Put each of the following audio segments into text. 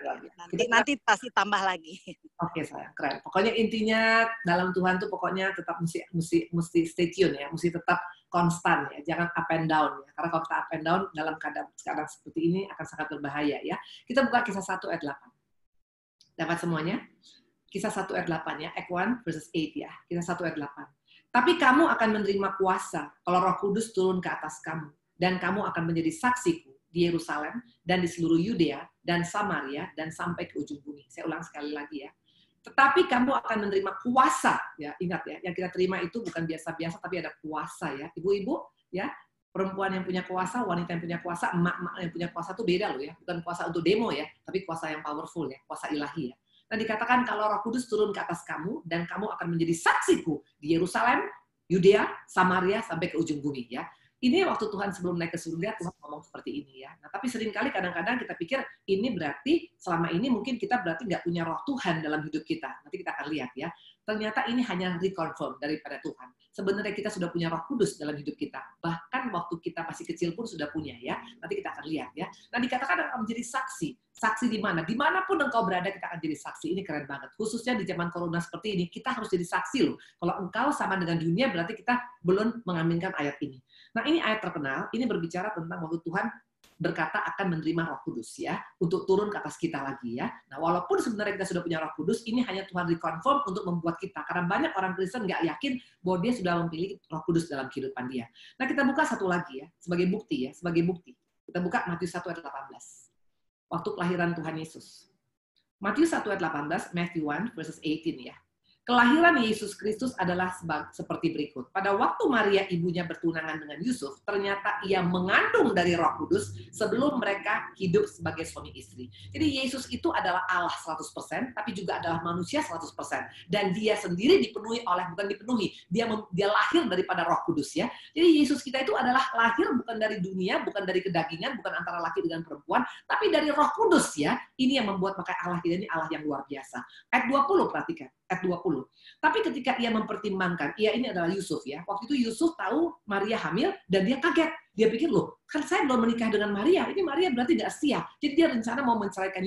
Nanti nanti pasti tambah lagi. Oke, sayang, keren. Pokoknya intinya dalam Tuhan tuh pokoknya tetap mesti stay tune ya, mesti tetap konstan ya, jangan up and down ya. Karena kalau kita up and down dalam keadaan sekarang seperti ini akan sangat berbahaya ya. Kita buka Kisah 1 ayat 8. Dapat semuanya? Kisah 1 ayat 8 ya, Act 1 verses 8 ya. Kisah 1 ayat 8. Tapi kamu akan menerima kuasa kalau Roh Kudus turun ke atas kamu, dan kamu akan menjadi saksiku di Yerusalem dan di seluruh Yudea dan Samaria dan sampai ke ujung bumi. Saya ulang sekali lagi ya. Tetapi kamu akan menerima kuasa, ya ingat ya, yang kita terima itu bukan biasa-biasa, tapi ada kuasa ya, ibu-ibu ya, perempuan yang punya kuasa, wanita yang punya kuasa, emak-emak yang punya kuasa itu beda loh ya, bukan kuasa untuk demo ya, tapi kuasa yang powerful ya, kuasa ilahi ya. Nah dikatakan kalau Roh Kudus turun ke atas kamu dan kamu akan menjadi saksiku di Yerusalem, Yudea, Samaria sampai ke ujung bumi ya. Ini waktu Tuhan sebelum naik ke surga, Tuhan ngomong seperti ini ya. Nah, tapi seringkali kadang-kadang kita pikir ini berarti selama ini mungkin kita berarti nggak punya roh Tuhan dalam hidup kita. Nanti kita akan lihat ya. Ternyata ini hanya reconfirm daripada Tuhan. Sebenarnya kita sudah punya Roh Kudus dalam hidup kita. Bahkan waktu kita masih kecil pun sudah punya ya. Nanti kita akan lihat ya. Nah, dikatakan akan menjadi saksi. Saksi di mana? Dimanapun engkau berada, kita akan jadi saksi. Ini keren banget. Khususnya di zaman corona seperti ini, kita harus jadi saksi loh. Kalau engkau sama dengan dunia, berarti kita belum mengaminkan ayat ini. Nah, ini ayat terkenal. Ini berbicara tentang waktu Tuhan berkata akan menerima Roh Kudus ya, untuk turun ke atas kita lagi ya. Nah, walaupun sebenarnya kita sudah punya Roh Kudus, ini hanya Tuhan reconfirm untuk membuat kita. Karena banyak orang Kristen nggak yakin bahwa dia sudah memiliki Roh Kudus dalam kehidupan dia. Nah, kita buka satu lagi ya, sebagai bukti ya, sebagai bukti. Kita buka Matius 1 ayat 18. Waktu kelahiran Tuhan Yesus. Matius 1 ayat 18, Matthew 1 verses 18 ya. Kelahiran Yesus Kristus adalah seperti berikut. Pada waktu Maria ibunya bertunangan dengan Yusuf, ternyata ia mengandung dari Roh Kudus sebelum mereka hidup sebagai suami istri. Jadi Yesus itu adalah Allah 100%, tapi juga adalah manusia 100%. Dan dia sendiri dipenuhi oleh, bukan dipenuhi, dia lahir daripada Roh Kudus ya. Jadi Yesus kita itu adalah lahir bukan dari dunia, bukan dari kedagingan, bukan antara laki dengan perempuan, tapi dari Roh Kudus ya. Ini yang membuat maka Allah kita ini Allah yang luar biasa. Ayat 20 perhatikan. Ayat 20. Tapi ketika ia mempertimbangkan, ia ini adalah Yusuf ya. Waktu itu Yusuf tahu Maria hamil dan dia kaget. Dia pikir, loh, kan saya belum menikah dengan Maria. Ini Maria berarti nggak setia. Jadi dia rencana mau menceraikan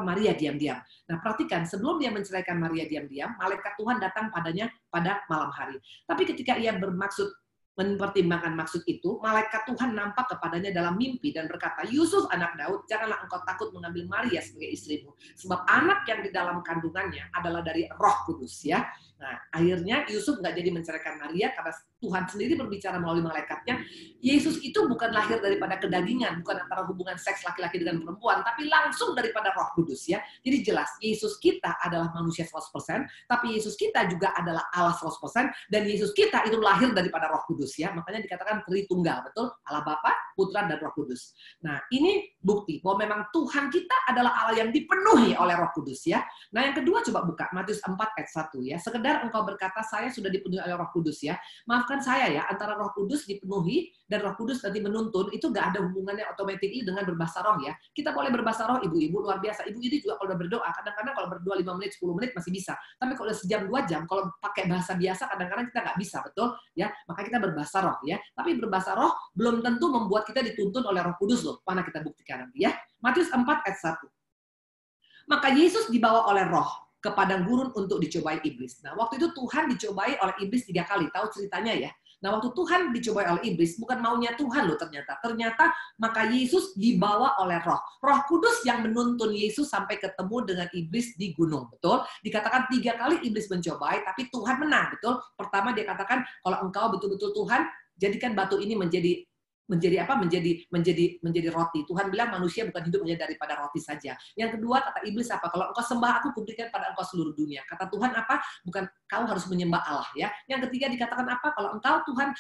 Maria diam-diam. Nah, perhatikan, sebelum dia menceraikan Maria diam-diam, malaikat Tuhan datang padanya pada malam hari. Tapi ketika ia bermaksud mempertimbangkan maksud itu, malaikat Tuhan nampak kepadanya dalam mimpi dan berkata, Yusuf anak Daud, janganlah engkau takut mengambil Maria sebagai istrimu. Sebab anak yang di dalam kandungannya adalah dari Roh Kudus ya. Nah, akhirnya Yusuf nggak jadi menceraikan Maria karena Tuhan sendiri berbicara melalui malaikatnya. Yesus itu bukan lahir daripada kedagingan, bukan antara hubungan seks laki-laki dengan perempuan, tapi langsung daripada Roh Kudus ya. Jadi jelas, Yesus kita adalah manusia 100%, tapi Yesus kita juga adalah Allah 100%, dan Yesus kita itu lahir daripada Roh Kudus ya. Makanya dikatakan Tritunggal, betul? Allah Bapa, Putra, dan Roh Kudus. Nah, ini bukti bahwa memang Tuhan kita adalah Allah yang dipenuhi oleh Roh Kudus ya. Nah, yang kedua coba buka Matius 4 ayat 1 ya. Sekedar engkau berkata saya sudah dipenuhi oleh Roh Kudus ya. Maafkan saya ya, antara Roh Kudus dipenuhi dan Roh Kudus nanti menuntun itu nggak ada hubungannya otomatis dengan berbahasa roh ya. Kita boleh berbahasa roh, ibu-ibu luar biasa. Ibu ini juga kalau udah berdoa, kadang-kadang kalau berdoa 5 menit, 10 menit masih bisa. Tapi kalau udah sejam 2 jam, kalau pakai bahasa biasa kadang-kadang kita nggak bisa, betul? Ya, maka kita berbahasa roh ya. Tapi berbahasa roh belum tentu membuat kita dituntun oleh Roh Kudus loh. Mana kita buktikan nanti ya. Matius 4 ayat 1. Maka Yesus dibawa oleh Roh ke padang gurun untuk dicobai iblis. Nah, waktu itu Tuhan dicobai oleh iblis 3 kali. Tahu ceritanya ya? Nah, waktu Tuhan dicobai oleh iblis, bukan maunya Tuhan loh ternyata. Ternyata maka Yesus dibawa oleh Roh. Roh Kudus yang menuntun Yesus sampai ketemu dengan iblis di gunung. Betul? Dikatakan 3 kali iblis mencobai, tapi Tuhan menang. Betul? Pertama dia katakan, kalau engkau betul-betul Tuhan, jadikan batu ini menjadi roti. Tuhan bilang manusia bukan hidup hanya daripada roti saja. Yang kedua kata iblis apa? Kalau engkau sembah aku, kuberikan pada engkau seluruh dunia. Kata Tuhan apa? Bukan kau harus menyembah Allah ya. Yang ketiga dikatakan apa? Kalau engkau Tuhan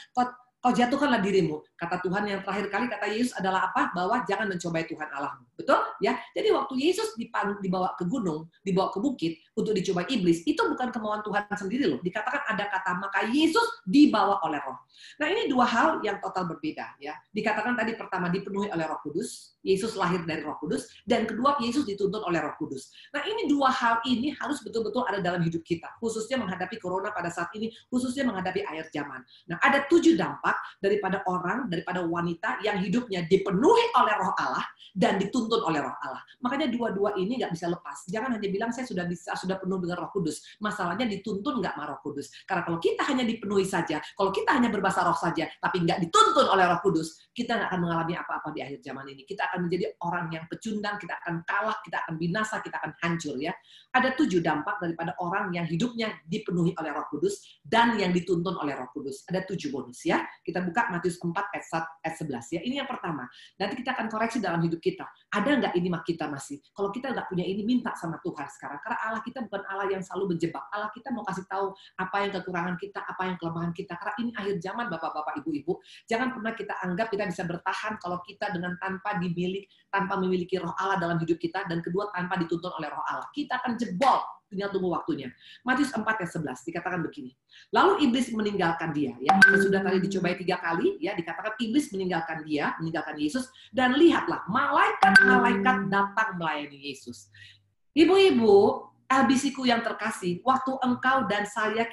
kau jatuhkanlah dirimu. Kata Tuhan yang terakhir kali kata Yesus adalah apa? Bahwa jangan mencobai Tuhan Allahmu. Betul? Ya. Jadi waktu Yesus dibawa ke gunung, dibawa ke bukit untuk dicobai iblis, itu bukan kemauan Tuhan sendiri loh. Dikatakan ada kata maka Yesus dibawa oleh Roh. Nah, ini 2 hal yang total berbeda ya. Dikatakan tadi pertama dipenuhi oleh Roh Kudus, Yesus lahir dari Roh Kudus, dan kedua Yesus dituntun oleh Roh Kudus. Nah, ini 2 hal ini harus betul-betul ada dalam hidup kita, khususnya menghadapi corona pada saat ini, khususnya menghadapi akhir zaman. Nah, ada 7 dampak dampak daripada wanita yang hidupnya dipenuhi oleh Roh Allah dan dituntun oleh Roh Allah. Makanya dua-dua ini nggak bisa lepas. Jangan hanya bilang saya sudah penuh dengan Roh Kudus. Masalahnya dituntun nggak sama Roh Kudus. Karena kalau kita hanya dipenuhi saja, kalau kita hanya berbahasa roh saja, tapi nggak dituntun oleh Roh Kudus, kita nggak akan mengalami apa-apa di akhir zaman ini. Kita akan menjadi orang yang pecundang, kita akan kalah, kita akan binasa, kita akan hancur ya. Ada 7 dampak daripada orang yang hidupnya dipenuhi oleh Roh Kudus dan yang dituntun oleh Roh Kudus. Ada 7 bonus ya. Kita buka Matius 4 ayat 11 ya. Ini yang pertama. Nanti kita akan koreksi dalam hidup kita. Ada nggak ini kita masih? Kalau kita nggak punya ini, minta sama Tuhan sekarang. Karena Allah kita bukan Allah yang selalu menjebak. Allah kita mau kasih tahu apa yang kekurangan kita, apa yang kelemahan kita. Karena ini akhir zaman, Bapak-bapak, Ibu-ibu. Jangan pernah kita anggap kita bisa bertahan kalau kita dengan tanpa memiliki Roh Allah dalam hidup kita, dan kedua tanpa dituntun oleh Roh Allah. Kita akan jebol, tinggal tunggu waktunya. Matius 4 ayat 11 dikatakan begini. Lalu iblis meninggalkan dia, ya. Sudah tadi dicobai 3 kali, ya, dikatakan iblis meninggalkan Yesus, dan lihatlah malaikat-malaikat datang melayani Yesus. Ibu-ibu, LBC-ku yang terkasih, waktu engkau dan saya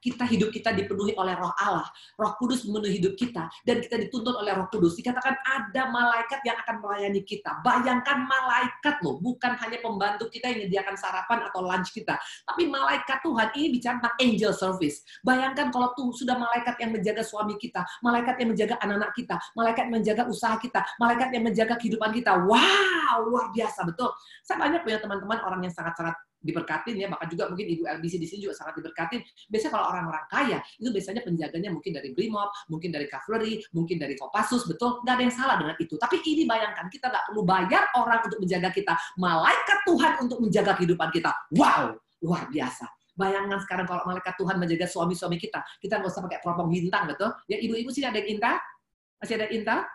hidup kita dipenuhi oleh Roh Allah, Roh Kudus memenuhi hidup kita, dan kita dituntun oleh Roh Kudus. Dikatakan ada malaikat yang akan melayani kita. Bayangkan malaikat loh, bukan hanya pembantu kita yang menyediakan sarapan atau lunch kita, tapi malaikat Tuhan. Ini bicara tentang angel service. Bayangkan kalau sudah malaikat yang menjaga suami kita, malaikat yang menjaga anak-anak kita, malaikat yang menjaga usaha kita, malaikat yang menjaga kehidupan kita. Wow, luar biasa, betul. Saya banyak punya teman-teman orang yang sangat-sangat diberkatin ya, bahkan juga mungkin Ibu LBC di sini juga sangat diberkatin. Biasanya kalau orang-orang kaya, itu biasanya penjaganya mungkin dari Brimob, mungkin dari Cavalry, mungkin dari Kopassus, betul? Nggak ada yang salah dengan itu. Tapi ini bayangkan, kita nggak perlu bayar orang untuk menjaga kita. Malaikat Tuhan untuk menjaga kehidupan kita. Wow, luar biasa. Bayangkan sekarang kalau malaikat Tuhan menjaga suami-suami kita nggak usah pakai teropong bintang, betul? Ya, ibu-ibu sini ada yang intal? Masih ada intal?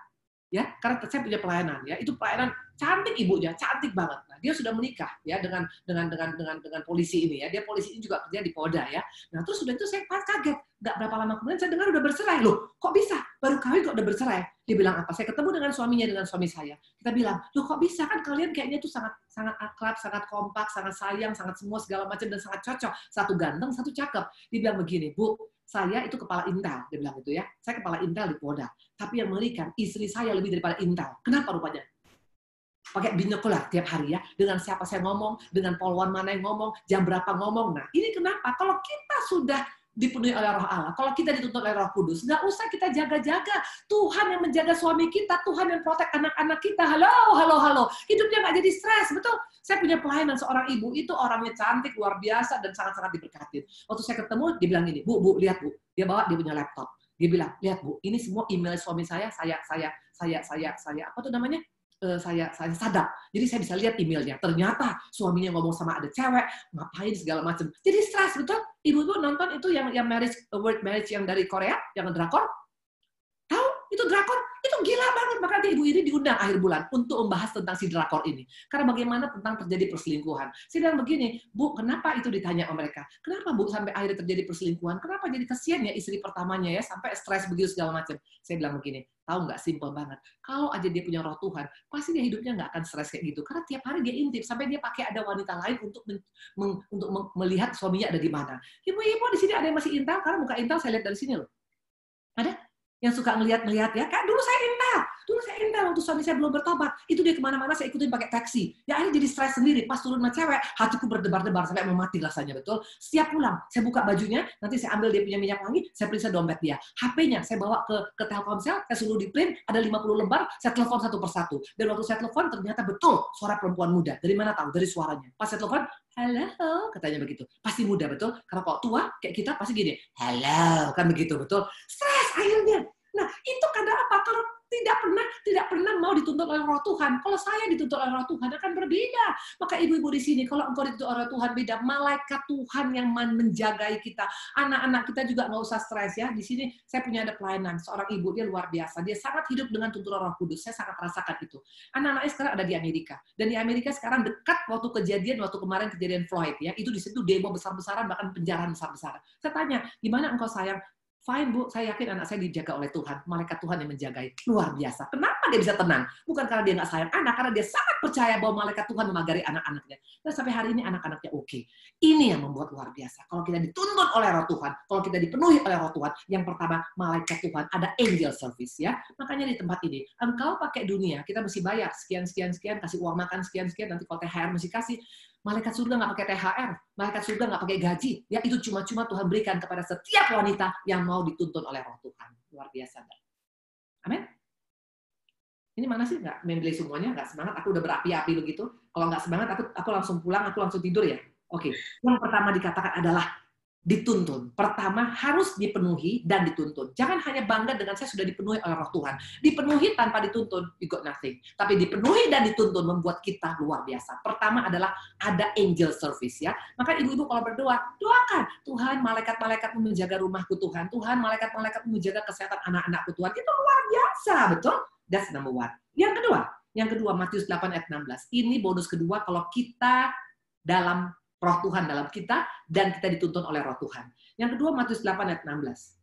Ya, karena saya punya pelayanan ya, itu pelayanan cantik ibunya, cantik banget. Nah, dia sudah menikah ya dengan polisi ini ya. Dia polisi ini juga kerja di Polda ya. Nah, terus sudah itu saya kaget. Nggak berapa lama kemudian saya dengar udah bercerai. Loh, kok bisa? Baru kawin kok udah bercerai? Dia bilang apa? Saya ketemu dengan suaminya, dengan suami saya. Kita bilang, loh kok bisa? Kan kalian kayaknya tuh sangat akrab, sangat kompak, sangat sayang, sangat semua segala macam, dan sangat cocok. Satu ganteng, satu cakep. Dia bilang begini, Bu, saya itu kepala intel, dia bilang itu ya. Saya kepala intel di Polda. Tapi yang mengerikan, istri saya lebih daripada intel. Kenapa rupanya? Pakai binokular tiap hari ya. Dengan siapa saya ngomong, dengan polwan mana yang ngomong, jam berapa ngomong. Nah, ini kenapa? Kalau kita sudah dipenuhi oleh Roh Allah, kalau kita dituntut oleh Roh Kudus, nggak usah kita jaga-jaga. Tuhan yang menjaga suami kita, Tuhan yang protek anak-anak kita. Halo. Hidupnya nggak jadi stres, betul? Saya punya pelayanan seorang ibu, itu orangnya cantik, luar biasa, dan sangat-sangat diberkatin. Waktu saya ketemu, dia bilang gini, Bu, lihat Bu. Dia bawa, dia punya laptop. Dia bilang, lihat Bu, ini semua email suami saya apa tuh namanya? Saya sadap. Jadi saya bisa lihat emailnya. Ternyata suaminya ngomong sama ada cewek, ngapain segala macam. Jadi stres, betul? Ibu-ibu nonton itu yang World Marriage yang dari Korea, yang drakor? Tahu? Itu drakor. Itu gila banget. Makanya ibu ini diundang akhir bulan untuk membahas tentang si drakor ini. Karena bagaimana tentang terjadi perselingkuhan. Saya bilang begini, Bu, kenapa itu ditanya sama mereka? Kenapa Bu sampai akhirnya terjadi perselingkuhan? Kenapa jadi kasihan ya istri pertamanya ya, sampai stres begitu segala macam. Saya bilang begini, tahu nggak, simple banget. Kalau aja dia punya Roh Tuhan, pasti dia hidupnya nggak akan stres kayak gitu. Karena tiap hari dia intip, sampai dia pakai ada wanita lain untuk melihat suaminya ada di mana. Ibu-ibu di sini ada yang masih intel, karena muka intel saya lihat dari sini loh. Ada yang suka ngelihat-ngelihat ya, kan dulu saya intel waktu suami saya belum bertobat, itu dia kemana-mana saya ikutin pakai taksi, ya akhirnya jadi stres sendiri, pas turun sama cewek, hatiku berdebar-debar sampai mau mati rasanya, betul. Setiap pulang, saya buka bajunya, nanti saya ambil dia punya minyak wangi, saya periksa dompet dia, HP-nya saya bawa ke Telkomsel, saya suruh di print, ada 50 lembar, saya telepon satu persatu, dan waktu saya telepon ternyata betul suara perempuan muda, dari mana tahu? Dari suaranya, pas saya telepon, halo, katanya begitu, pasti muda, betul, karena kalau tua kayak kita pasti gini, halo, kan begitu, betul, stres akhirnya. Nah, itu karena apa? Kalau tidak pernah mau dituntut oleh Roh Tuhan. Kalau saya dituntut oleh Roh Tuhan akan berbeda. Maka ibu-ibu di sini, kalau engkau dituntut oleh Tuhan beda. Malaikat Tuhan yang menjagai kita. Anak-anak kita juga nggak usah stres ya. Di sini saya punya ada pelayanan. Seorang ibu, dia luar biasa. Dia sangat hidup dengan tuntunan Roh Kudus. Saya sangat rasakan itu. Anak-anaknya sekarang ada di Amerika. Dan di Amerika sekarang dekat waktu kemarin kejadian Floyd ya. Itu di situ demo besar-besaran, bahkan penjarahan besar-besaran. Saya tanya, gimana engkau sayang? Fine Bu, saya yakin anak saya dijaga oleh Tuhan. Malaikat Tuhan yang menjagai. Luar biasa. Kenapa dia bisa tenang? Bukan karena dia nggak sayang anak, karena dia sangat percaya bahwa malaikat Tuhan memagari anak-anaknya. Dan sampai hari ini anak-anaknya oke. Ini yang membuat luar biasa. Kalau kita dituntun oleh roh Tuhan, kalau kita dipenuhi oleh roh Tuhan, yang pertama, malaikat Tuhan, ada angel service ya. Makanya di tempat ini, engkau pakai dunia, kita mesti bayar sekian, kasih uang makan sekian, nanti kalau THR mesti kasih. Malaikat surga nggak pakai THR, malaikat surga nggak pakai gaji. Ya itu cuma-cuma Tuhan berikan kepada setiap wanita yang mau dituntun oleh roh Tuhan. Luar biasa. Amin. Ini mana sih nggak membeli semuanya? Nggak semangat, aku udah berapi-api begitu. Kalau nggak semangat, aku langsung pulang, aku langsung tidur ya. Oke. Yang pertama dikatakan adalah dituntun. Pertama, harus dipenuhi dan dituntun. Jangan hanya bangga dengan saya sudah dipenuhi oleh roh Tuhan. Dipenuhi tanpa dituntun, you got nothing. Tapi dipenuhi dan dituntun membuat kita luar biasa. Pertama adalah ada angel service ya. Maka ibu-ibu kalau berdoa, doakan. Tuhan, malaikat-malaikatmu menjaga rumahku Tuhan. Tuhan, malaikat-malaikatmu menjaga kesehatan anak-anakku Tuhan. Itu luar biasa, betul? That's number one. Yang kedua, Matius 8 ayat 16. Ini bonus kedua kalau kita dalam roh Tuhan dalam kita, dan kita dituntun oleh roh Tuhan. Yang kedua, Matius 8 ayat 16.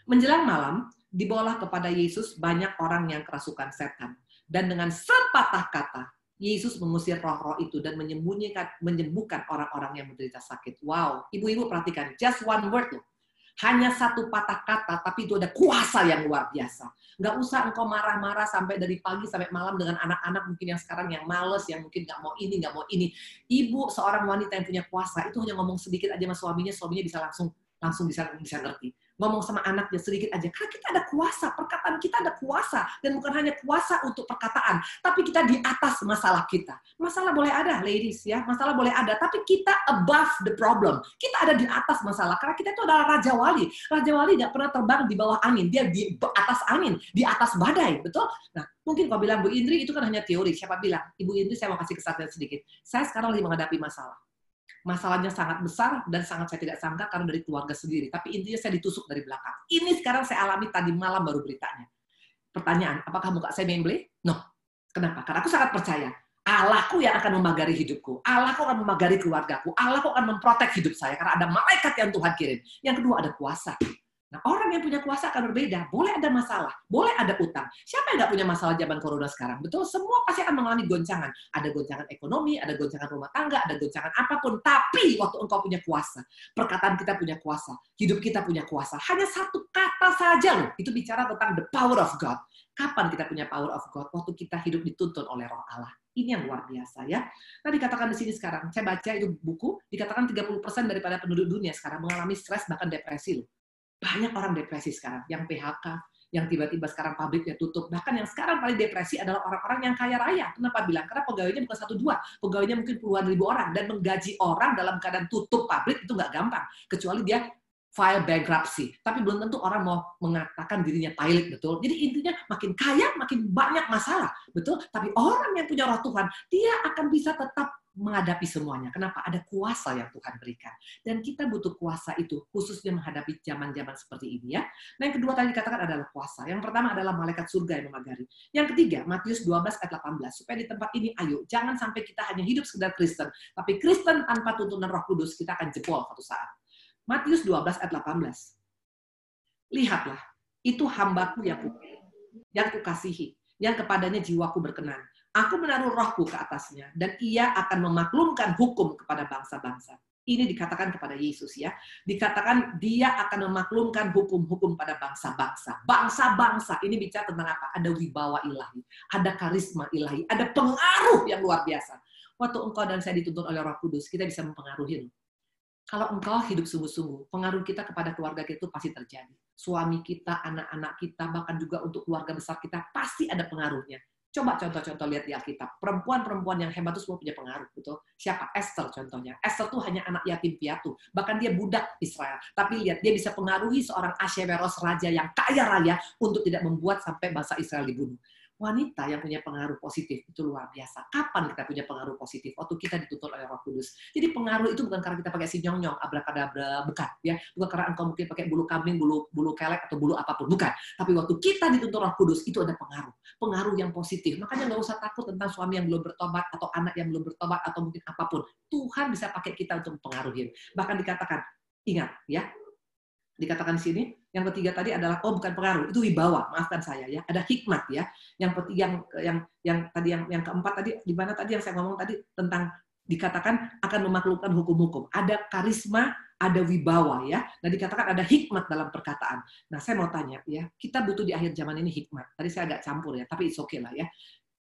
Menjelang malam, dibawalah kepada Yesus banyak orang yang kerasukan setan. Dan dengan sepatah kata, Yesus mengusir roh-roh itu dan menyembuhkan orang-orang yang menderita sakit. Wow, ibu-ibu perhatikan, just one word loh. Hanya satu patah kata, tapi itu ada kuasa yang luar biasa. Nggak usah engkau marah-marah sampai dari pagi sampai malam dengan anak-anak mungkin yang sekarang yang males, yang mungkin nggak mau ini, nggak mau ini. Ibu, seorang wanita yang punya kuasa, itu hanya ngomong sedikit aja sama suaminya bisa langsung bisa ngerti. Ngomong sama anaknya sedikit aja. Karena kita ada kuasa, perkataan kita ada kuasa. Dan bukan hanya kuasa untuk perkataan, tapi kita di atas masalah kita. Masalah boleh ada, ladies ya. Masalah boleh ada, tapi kita above the problem. Kita ada di atas masalah. Karena kita itu adalah Raja Wali. Raja Wali nggak pernah terbang di bawah angin. Dia di atas angin, di atas badai. Betul? Nah, mungkin kalau bilang, Bu Indri, itu kan hanya teori. Siapa bilang? Ibu Indri, saya mau kasih kesaksian sedikit. Saya sekarang lagi menghadapi masalah. Masalahnya sangat besar dan sangat saya tidak sangka karena dari keluarga sendiri. Tapi intinya saya ditusuk dari belakang. Ini sekarang saya alami tadi malam baru beritanya. Pertanyaan, apakah muka saya memble? No. Kenapa? Karena aku sangat percaya. Allahku yang akan memagari hidupku. Allahku akan memagari keluargaku. Allahku akan memprotek hidup saya. Karena ada malaikat yang Tuhan kirim. Yang kedua ada kuasa. Nah, orang yang punya kuasa akan berbeda. Boleh ada masalah, boleh ada utang. Siapa yang nggak punya masalah zaman corona sekarang? Betul, semua pasti akan mengalami goncangan. Ada goncangan ekonomi, ada goncangan rumah tangga, ada goncangan apapun. Tapi waktu engkau punya kuasa, perkataan kita punya kuasa, hidup kita punya kuasa. Hanya satu kata saja loh. Itu bicara tentang the power of God. Kapan kita punya power of God? Waktu kita hidup dituntun oleh roh Allah. Ini yang luar biasa ya. Nah, dikatakan di sini sekarang, saya baca itu buku, dikatakan 30% daripada penduduk dunia sekarang mengalami stres bahkan depresi loh. Banyak orang depresi sekarang, yang PHK, yang tiba-tiba sekarang pabriknya tutup. Bahkan yang sekarang paling depresi adalah orang-orang yang kaya raya. Kenapa bilang? Karena pegawainya bukan 1-2, pegawainya mungkin puluhan ribu orang. Dan menggaji orang dalam keadaan tutup pabrik itu nggak gampang. Kecuali dia file bankruptcy. Tapi belum tentu orang mau mengatakan dirinya pilot, betul? Jadi intinya makin kaya, makin banyak masalah, betul? Tapi orang yang punya roh Tuhan, dia akan bisa tetap menghadapi semuanya. Kenapa? Ada kuasa yang Tuhan berikan. Dan kita butuh kuasa itu, khususnya menghadapi zaman-zaman seperti ini ya. Nah, yang kedua tadi dikatakan adalah kuasa. Yang pertama adalah malaikat surga yang memagari. Yang ketiga, Matius 12 ayat 18. Supaya di tempat ini, ayo, jangan sampai kita hanya hidup sekedar Kristen. Tapi Kristen tanpa tuntunan Roh Kudus, kita akan jebol suatu saat. Matius 12 ayat 18. Lihatlah, itu hambaku yang kukasihi, yang kepadanya jiwaku berkenan. Aku menaruh rohku ke atasnya, dan ia akan memaklumkan hukum kepada bangsa-bangsa. Ini dikatakan kepada Yesus ya. Dikatakan dia akan memaklumkan hukum-hukum pada bangsa-bangsa. Bangsa-bangsa, ini bicara tentang apa? Ada wibawa ilahi, ada karisma ilahi, ada pengaruh yang luar biasa. Waktu engkau dan saya dituntun oleh Roh Kudus, kita bisa mempengaruhi. Kalau engkau hidup sungguh-sungguh, pengaruh kita kepada keluarga kita itu pasti terjadi. Suami kita, anak-anak kita, bahkan juga untuk keluarga besar kita, pasti ada pengaruhnya. Coba contoh-contoh lihat di Alkitab. Perempuan-perempuan yang hebat itu semua punya pengaruh. Betul? Siapa? Esther contohnya. Esther tuh hanya anak yatim piatu. Bahkan dia budak Israel. Tapi lihat, dia bisa pengaruhi seorang Ahasveros raja yang kaya raya untuk tidak membuat sampai bangsa Israel dibunuh. Wanita yang punya pengaruh positif itu luar biasa. Kapan kita punya pengaruh positif? Waktu kita dituntun oleh Roh Kudus. Jadi pengaruh itu bukan karena kita pakai sinyong-nyong, abrakadabra, bukan. Ya, bukan karena engkau mungkin pakai bulu kambing, bulu kelek atau bulu apapun, bukan. Tapi waktu kita dituntun Roh Kudus itu ada pengaruh, pengaruh yang positif. Makanya nggak usah takut tentang suami yang belum bertobat atau anak yang belum bertobat atau mungkin apapun. Tuhan bisa pakai kita untuk mempengaruhi. Bahkan dikatakan, ingat ya, Dikatakan di sini, yang ketiga tadi adalah bukan pengaruh, itu wibawa. Maafkan saya ya. Ada hikmat ya. Yang keempat tadi di mana tadi yang saya ngomong tadi tentang dikatakan akan memaklukkan hukum-hukum. Ada karisma, ada wibawa ya. Nah, dikatakan ada hikmat dalam perkataan. Nah, saya mau tanya ya, kita butuh di akhir zaman ini hikmat. Tadi saya agak campur ya, tapi it's okay lah ya.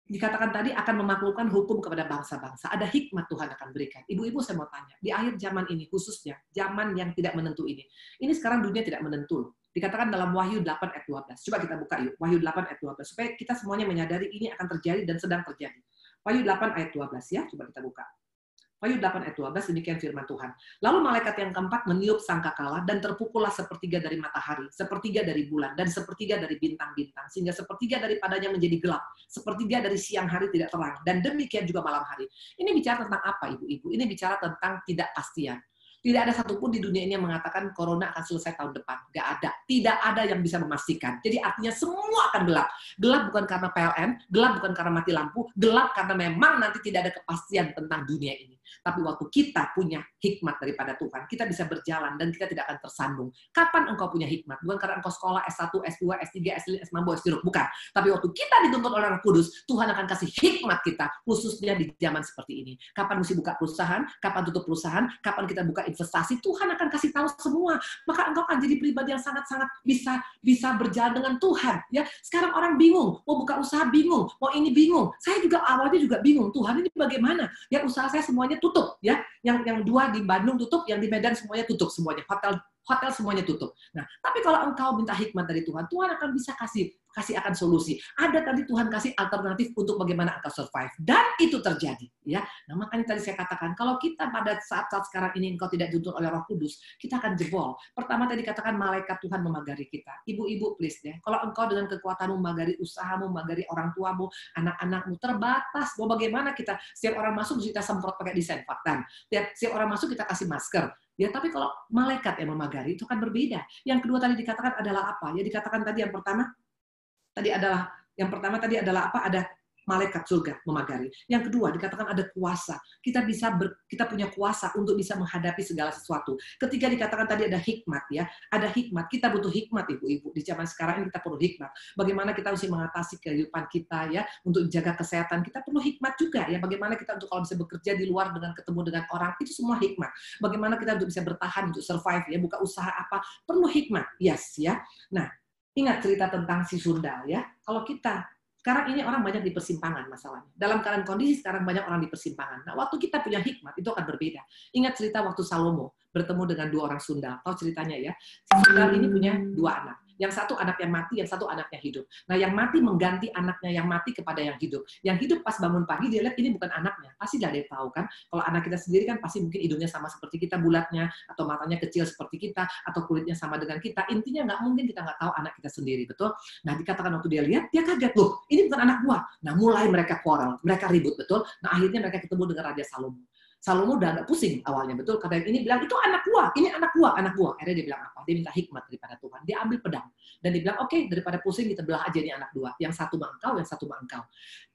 Dikatakan tadi akan memaklukkan hukum kepada bangsa-bangsa. Ada hikmat Tuhan akan berikan. Ibu-ibu saya mau tanya, di akhir zaman ini khususnya, zaman yang tidak menentu ini sekarang dunia tidak menentu. Dikatakan dalam Wahyu 8 ayat 12. Coba kita buka yuk, Wahyu 8 ayat 12. Supaya kita semuanya menyadari ini akan terjadi dan sedang terjadi. Wahyu 8 ayat 12 ya, coba kita buka. Wahyu 8 ayat 12, demikian firman Tuhan. Lalu malaikat yang keempat meniup sangkakala dan terpukullah sepertiga dari matahari, sepertiga dari bulan, dan sepertiga dari bintang-bintang, sehingga sepertiga daripadanya menjadi gelap, sepertiga dari siang hari tidak terang, dan demikian juga malam hari. Ini bicara tentang apa, ibu-ibu? Ini bicara tentang ketidakpastian. Tidak ada satupun di dunia ini yang mengatakan corona akan selesai tahun depan. Nggak ada. Tidak ada yang bisa memastikan. Jadi artinya semua akan gelap. Gelap bukan karena PLN, gelap bukan karena mati lampu, gelap karena memang nanti tidak ada kepastian tentang dunia ini. Tapi waktu kita punya hikmat daripada Tuhan, kita bisa berjalan dan kita tidak akan tersandung. Kapan engkau punya hikmat? Bukan karena engkau sekolah S1, S2, S3, S5, S mambo, S jeruk. Bukan. Tapi waktu kita dituntut oleh Roh Kudus, Tuhan akan kasih hikmat kita, khususnya di zaman seperti ini. Kapan mesti buka perusahaan, kapan tutup perusahaan, kapan kita buka investasi, Tuhan akan kasih tahu semua. Maka engkau akan jadi pribadi yang sangat-sangat bisa berjalan dengan Tuhan. Ya, sekarang orang bingung, mau buka usaha bingung, mau ini bingung. Saya juga awalnya juga bingung, Tuhan ini bagaimana? Ya usaha saya semuanya tutup, ya. Yang dua di Bandung tutup, yang di Medan semuanya tutup semuanya. Hotel semuanya tutup. Nah, tapi kalau engkau minta hikmat dari Tuhan, Tuhan akan bisa kasih akan solusi. Ada tadi Tuhan kasih alternatif untuk bagaimana engkau survive. Dan itu terjadi. Ya. Nah, makanya tadi saya katakan, kalau kita pada saat-saat sekarang ini engkau tidak dituntut oleh Roh Kudus, kita akan jebol. Pertama tadi katakan malaikat Tuhan memagari kita. Ibu-ibu please ya. Kalau engkau dengan kekuatanmu memagari usahamu, memagari orang tuamu, anak-anakmu terbatas. Mau bagaimana kita, setiap orang masuk kita semprot pakai disinfektan. Setiap orang masuk kita kasih masker. Ya, tapi kalau malaikat yang memagari itu kan berbeda. Yang kedua tadi dikatakan adalah apa? Ya dikatakan tadi yang pertama tadi adalah apa? Ada malaikat surga memagari. Yang kedua dikatakan ada kuasa. Kita punya kuasa untuk bisa menghadapi segala sesuatu. Ketiga dikatakan tadi ada hikmat ya. Ada hikmat. Kita butuh hikmat ibu-ibu. Di zaman sekarang ini kita perlu hikmat. Bagaimana kita mesti mengatasi kehidupan kita ya, untuk jaga kesehatan. Kita perlu hikmat juga ya. Bagaimana kita untuk kalau bisa bekerja di luar dengan ketemu dengan orang, itu semua hikmat. Bagaimana kita untuk bisa bertahan untuk survive ya, buka usaha apa, perlu hikmat. Yes ya. Nah, ingat cerita tentang si sundal ya. Kalau kita sekarang ini orang banyak di persimpangan masalahnya. Dalam keadaan kondisi sekarang banyak orang di persimpangan. Nah, waktu kita punya hikmat itu akan berbeda. Ingat cerita waktu Salomo bertemu dengan dua orang sundal. Tahu ceritanya ya? Si sundal ini punya dua anak. Yang satu anaknya mati, yang satu anaknya hidup. Nah, yang mati mengganti anaknya yang mati kepada yang hidup. Yang hidup pas bangun pagi dia lihat ini bukan anaknya. Pasti nggak ada yang tahu kan? Kalau anak kita sendiri kan pasti mungkin hidungnya sama seperti kita bulatnya, atau matanya kecil seperti kita, atau kulitnya sama dengan kita. Intinya nggak mungkin kita nggak tahu anak kita sendiri, betul? Nah, dikatakan waktu dia lihat, dia kaget loh. Ini bukan anak gua. Nah, mulai mereka quarrel, mereka ribut, betul? Nah, akhirnya mereka ketemu dengan Raja Salomo. Salomo udah agak pusing awalnya, betul? Karena yang ini bilang, itu anak gua, ini anak gua, anak gua. Akhirnya dia bilang apa? Dia minta hikmat daripada Tuhan. Dia ambil pedang. Dan dia bilang, oke, daripada pusing, kita belah aja ini anak dua. Yang satu mah engkau, yang satu mah engkau.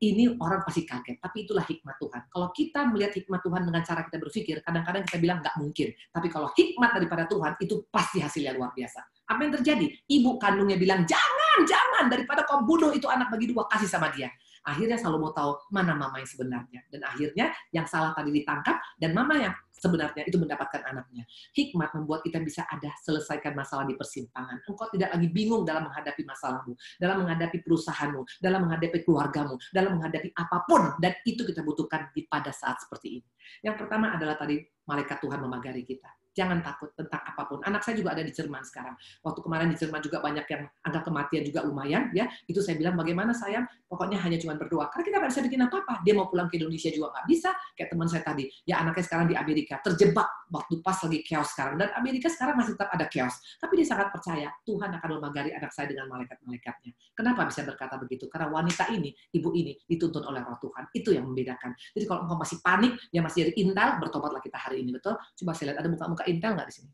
Ini orang pasti kaget, tapi itulah hikmat Tuhan. Kalau kita melihat hikmat Tuhan dengan cara kita berpikir, kadang-kadang kita bilang nggak mungkin. Tapi kalau hikmat daripada Tuhan, itu pasti hasilnya luar biasa. Apa yang terjadi? Ibu kandungnya bilang, jangan, daripada kau bunuh itu anak bagi dua, kasih sama dia. Akhirnya Salomo tahu mana mama yang sebenarnya. Dan akhirnya yang salah tadi ditangkap, dan mama yang sebenarnya itu mendapatkan anaknya. Hikmat membuat kita bisa ada selesaikan masalah di persimpangan. Engkau tidak lagi bingung dalam menghadapi masalahmu, dalam menghadapi perusahaanmu, dalam menghadapi keluargamu, dalam menghadapi apapun. Dan itu kita butuhkan pada saat seperti ini. Yang pertama adalah tadi malaikat Tuhan memagari kita. Jangan takut tentang apapun. Anak saya juga ada di Jerman sekarang. Waktu kemarin di Jerman juga banyak yang angka kematian juga lumayan. Ya, itu saya bilang bagaimana sayang, pokoknya hanya cuma berdoa. Karena kita nggak bisa bikin apa-apa. Dia mau pulang ke Indonesia juga nggak bisa. Kayak teman saya tadi, ya anaknya sekarang di Amerika, terjebak waktu pas lagi chaos sekarang. Dan Amerika sekarang masih tetap ada chaos. Tapi dia sangat percaya Tuhan akan memagari anak saya dengan malaikat-malaikatnya. Kenapa bisa berkata begitu? Karena wanita ini, ibu ini dituntun oleh Roh Tuhan. Itu yang membedakan. Jadi kalau engkau masih panik, ya masih dari Intel, bertobatlah kita hari ini, betul? Coba saya lihat ada muka-muka Intel nggak di sini?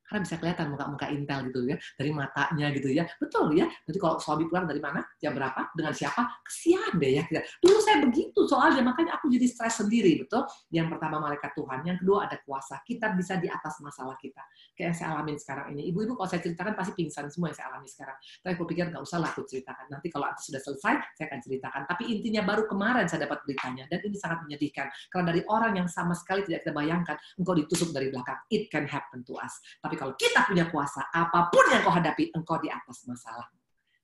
Karena bisa kelihatan muka-muka intel gitu ya, dari matanya gitu ya. Betul ya. Nanti kalau suami pulang dari mana, jam berapa, dengan siapa, kesian deh ya. Dulu saya begitu soalnya, makanya aku jadi stres sendiri, betul. Yang pertama malaikat Tuhan, yang kedua ada kuasa. Kita bisa di atas masalah kita. Kayak yang saya alamin sekarang ini. Ibu-ibu kalau saya ceritakan pasti pingsan semua yang saya alami sekarang. Tapi aku pikir nggak usah lah aku ceritakan. Nanti kalau sudah selesai, saya akan ceritakan. Tapi intinya baru kemarin saya dapat beritanya. Dan ini sangat menyedihkan. Karena dari orang yang sama sekali tidak kita bayangkan, engkau ditusuk dari belakang. It can happen to us. Tapi kalau kita punya kuasa, apapun yang kau hadapi, engkau di atas masalah.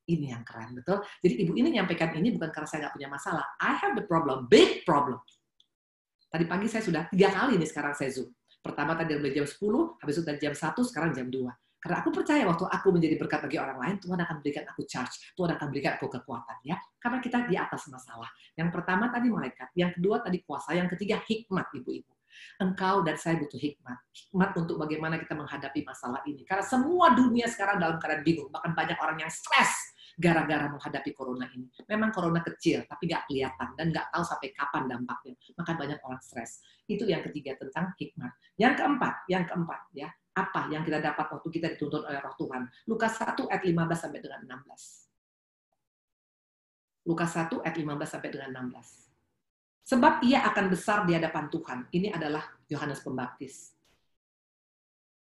Ini yang keren, betul? Jadi ibu ini nyampaikan ini bukan karena saya nggak punya masalah. I have the problem, big problem. Tadi pagi saya sudah 3 kali nih sekarang saya Zoom. Pertama tadi mulai jam 10, habis itu dari jam 1, sekarang jam 2. Karena aku percaya waktu aku menjadi berkat bagi orang lain, Tuhan akan berikan aku charge, Tuhan akan berikan aku kekuatan. Ya, karena kita di atas masalah. Yang pertama tadi malaikat, yang kedua tadi kuasa, yang ketiga hikmat, ibu-ibu. Engkau dan saya butuh hikmat. Hikmat untuk bagaimana kita menghadapi masalah ini. Karena semua dunia sekarang dalam keadaan bingung. Bahkan banyak orang yang stres gara-gara menghadapi corona ini. Memang corona kecil, tapi nggak kelihatan. Dan nggak tahu sampai kapan dampaknya. Maka banyak orang stres. Itu yang ketiga tentang hikmat. Yang keempat, ya. Apa yang kita dapat waktu kita dituntun oleh Roh Tuhan? Lukas 1 ayat 15 sampai dengan 16. Lukas 1 ayat 15 sampai dengan 16. Sebab ia akan besar di hadapan Tuhan. Ini adalah Yohanes Pembaptis.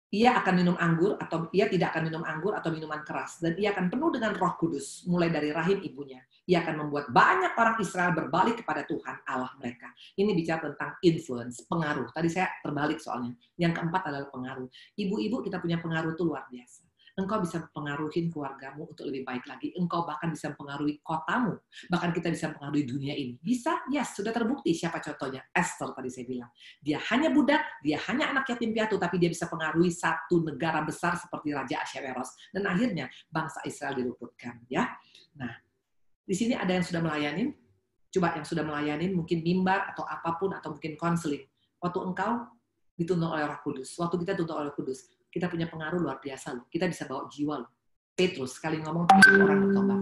Ia akan minum anggur atau ia tidak akan minum anggur atau minuman keras, dan ia akan penuh dengan Roh Kudus mulai dari rahim ibunya. Ia akan membuat banyak orang Israel berbalik kepada Tuhan Allah mereka. Ini bicara tentang influence, pengaruh. Tadi saya terbalik soalnya. Yang keempat adalah pengaruh. Ibu-ibu kita punya pengaruh itu luar biasa. Engkau bisa mempengaruhi keluargamu untuk lebih baik lagi. Engkau bahkan bisa mempengaruhi kotamu. Bahkan kita bisa mempengaruhi dunia ini. Bisa? Yes, sudah terbukti. Siapa contohnya? Esther tadi saya bilang. Dia hanya budak, dia hanya anak yatim piatu, tapi dia bisa pengaruhi satu negara besar seperti Raja Ahasveros. Dan akhirnya bangsa Israel diluputkan. Ya. Nah, di sini ada yang sudah melayanin. Coba yang sudah melayanin, mungkin mimbar atau apapun, atau mungkin konseling. Waktu engkau dituntun oleh Roh Kudus. Waktu kita dituntun oleh Roh Kudus. Kita punya pengaruh luar biasa loh. Kita bisa bawa jiwa loh. Petrus sekali ngomong 3.000 orang bertobat.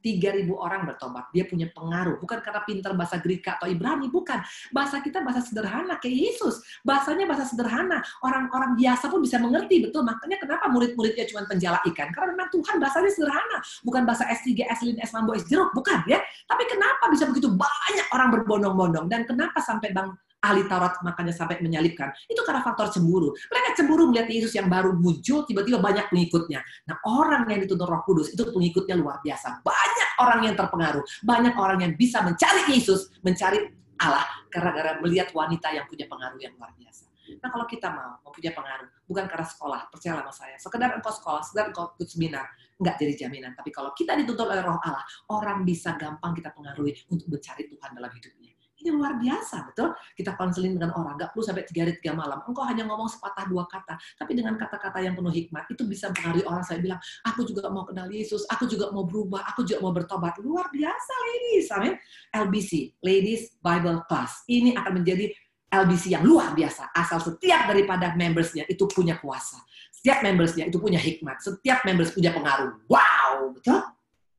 3.000 orang bertobat. Dia punya pengaruh. Bukan karena pintar bahasa Greka atau Ibrani. Bukan. Bahasa kita bahasa sederhana kayak Yesus. Bahasanya bahasa sederhana. Orang-orang biasa pun bisa mengerti. Betul. Makanya kenapa murid-muridnya cuma penjala ikan? Karena memang Tuhan bahasanya sederhana. Bukan bahasa S3, S5, S mambo, S jeruk. Bukan ya. Tapi kenapa bisa begitu banyak orang berbondong-bondong? Dan kenapa sampai Bang ahli Taurat makanya sampai menyalibkan? Itu karena faktor cemburu. Mereka cemburu melihat Yesus yang baru muncul, tiba-tiba banyak pengikutnya. Nah, orang yang dituntun Roh Kudus, itu pengikutnya luar biasa. Banyak orang yang terpengaruh. Banyak orang yang bisa mencari Yesus, mencari Allah, gara-gara melihat wanita yang punya pengaruh yang luar biasa. Nah, kalau kita mau mempunyai pengaruh, bukan karena sekolah, percayalah sama saya. Sekedar engkau sekolah, sekedar engkau ikut seminar, enggak jadi jaminan. Tapi kalau kita dituntun oleh Roh Allah, orang bisa gampang kita pengaruhi untuk mencari Tuhan dalam hidupnya. Ini luar biasa, betul? Kita konseling dengan orang, nggak perlu sampai 3 hari 3 malam. Engkau hanya ngomong sepatah 2 kata, tapi dengan kata-kata yang penuh hikmat, itu bisa mempengaruhi orang. Saya bilang, aku juga mau kenal Yesus, aku juga mau berubah, aku juga mau bertobat. Luar biasa, ladies. Amin. LBC, Ladies Bible Class. Ini akan menjadi LBC yang luar biasa. Asal setiap daripada membersnya itu punya kuasa. Setiap membersnya itu punya hikmat. Setiap members punya pengaruh. Wow, betul?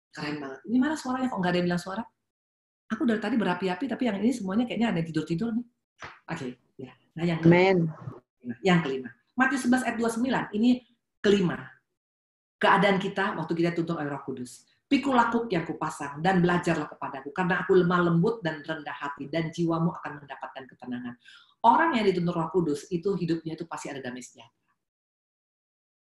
Keren banget. Ini mana suaranya? Kok nggak ada yang bilang suara? Aku dari tadi berapi-api, tapi yang ini semuanya kayaknya ada yang tidur-tidur nih. Oke, ya. Nah, yang kelima. Matius 11 ayat 29, ini kelima. Keadaan kita waktu kita tuntun oleh Roh Kudus. Pikul laku yang kupasang dan belajarlah kepadaku, karena aku lemah lembut dan rendah hati, dan jiwamu akan mendapatkan ketenangan. Orang yang dituntun Roh Kudus, itu hidupnya itu pasti ada damai sejahtera.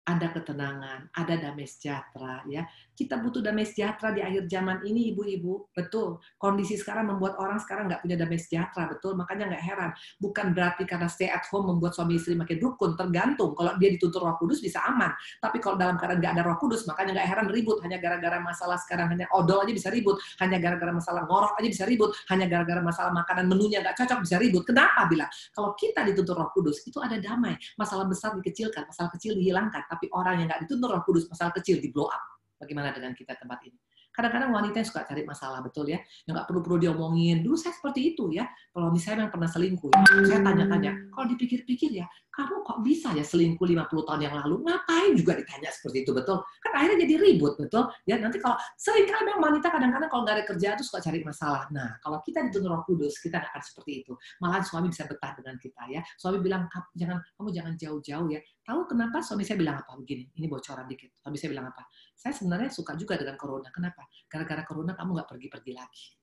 Ada ketenangan, ada damai sejahtera, ya. Kita butuh damai sejahtera di akhir zaman ini, ibu-ibu. Betul. Kondisi sekarang membuat orang sekarang nggak punya damai sejahtera, betul. Makanya nggak heran. Bukan berarti karena stay at home membuat suami istri makin dukun. Tergantung. Kalau dia dituntun Roh Kudus bisa aman. Tapi kalau dalam keadaan nggak ada Roh Kudus, makanya nggak heran ribut. Hanya gara-gara masalah sekarang, hanya odol aja bisa ribut. Hanya gara-gara masalah ngorok aja bisa ribut. Hanya gara-gara masalah makanan menunya nggak cocok bisa ribut. Kenapa? Bilang kalau kita dituntun Roh Kudus itu ada damai. Masalah besar dikecilkan, masalah kecil dihilangkan. Tapi orang yang nggak dituntun Roh Kudus, masalah kecil di blow up. Bagaimana dengan kita tempat ini? Kadang-kadang wanita yang suka cari masalah, betul ya? Yang nggak perlu diomongin. Dulu saya seperti itu ya. Kalau misalnya yang pernah selingkuh, saya tanya-tanya, Kalau dipikir-pikir ya, kamu kok bisa ya selingkuh 50 tahun yang lalu? Ngapain juga ditanya seperti itu, betul? Kan akhirnya jadi ribut, betul? Ya nanti kalau seringkali memang wanita kadang-kadang kalau nggak ada kerjaan tuh suka cari masalah. Nah, kalau kita dituntun Roh Kudus, kita nggak akan seperti itu. Malahan suami bisa betah dengan kita ya. Suami bilang, kamu jangan jauh-jauh ya. Tahu kenapa suami saya bilang apa begini? Ini bocoran dikit. Suami saya bilang apa? Saya sebenarnya suka juga dengan corona. Kenapa? Gara-gara corona kamu nggak pergi-pergi lagi.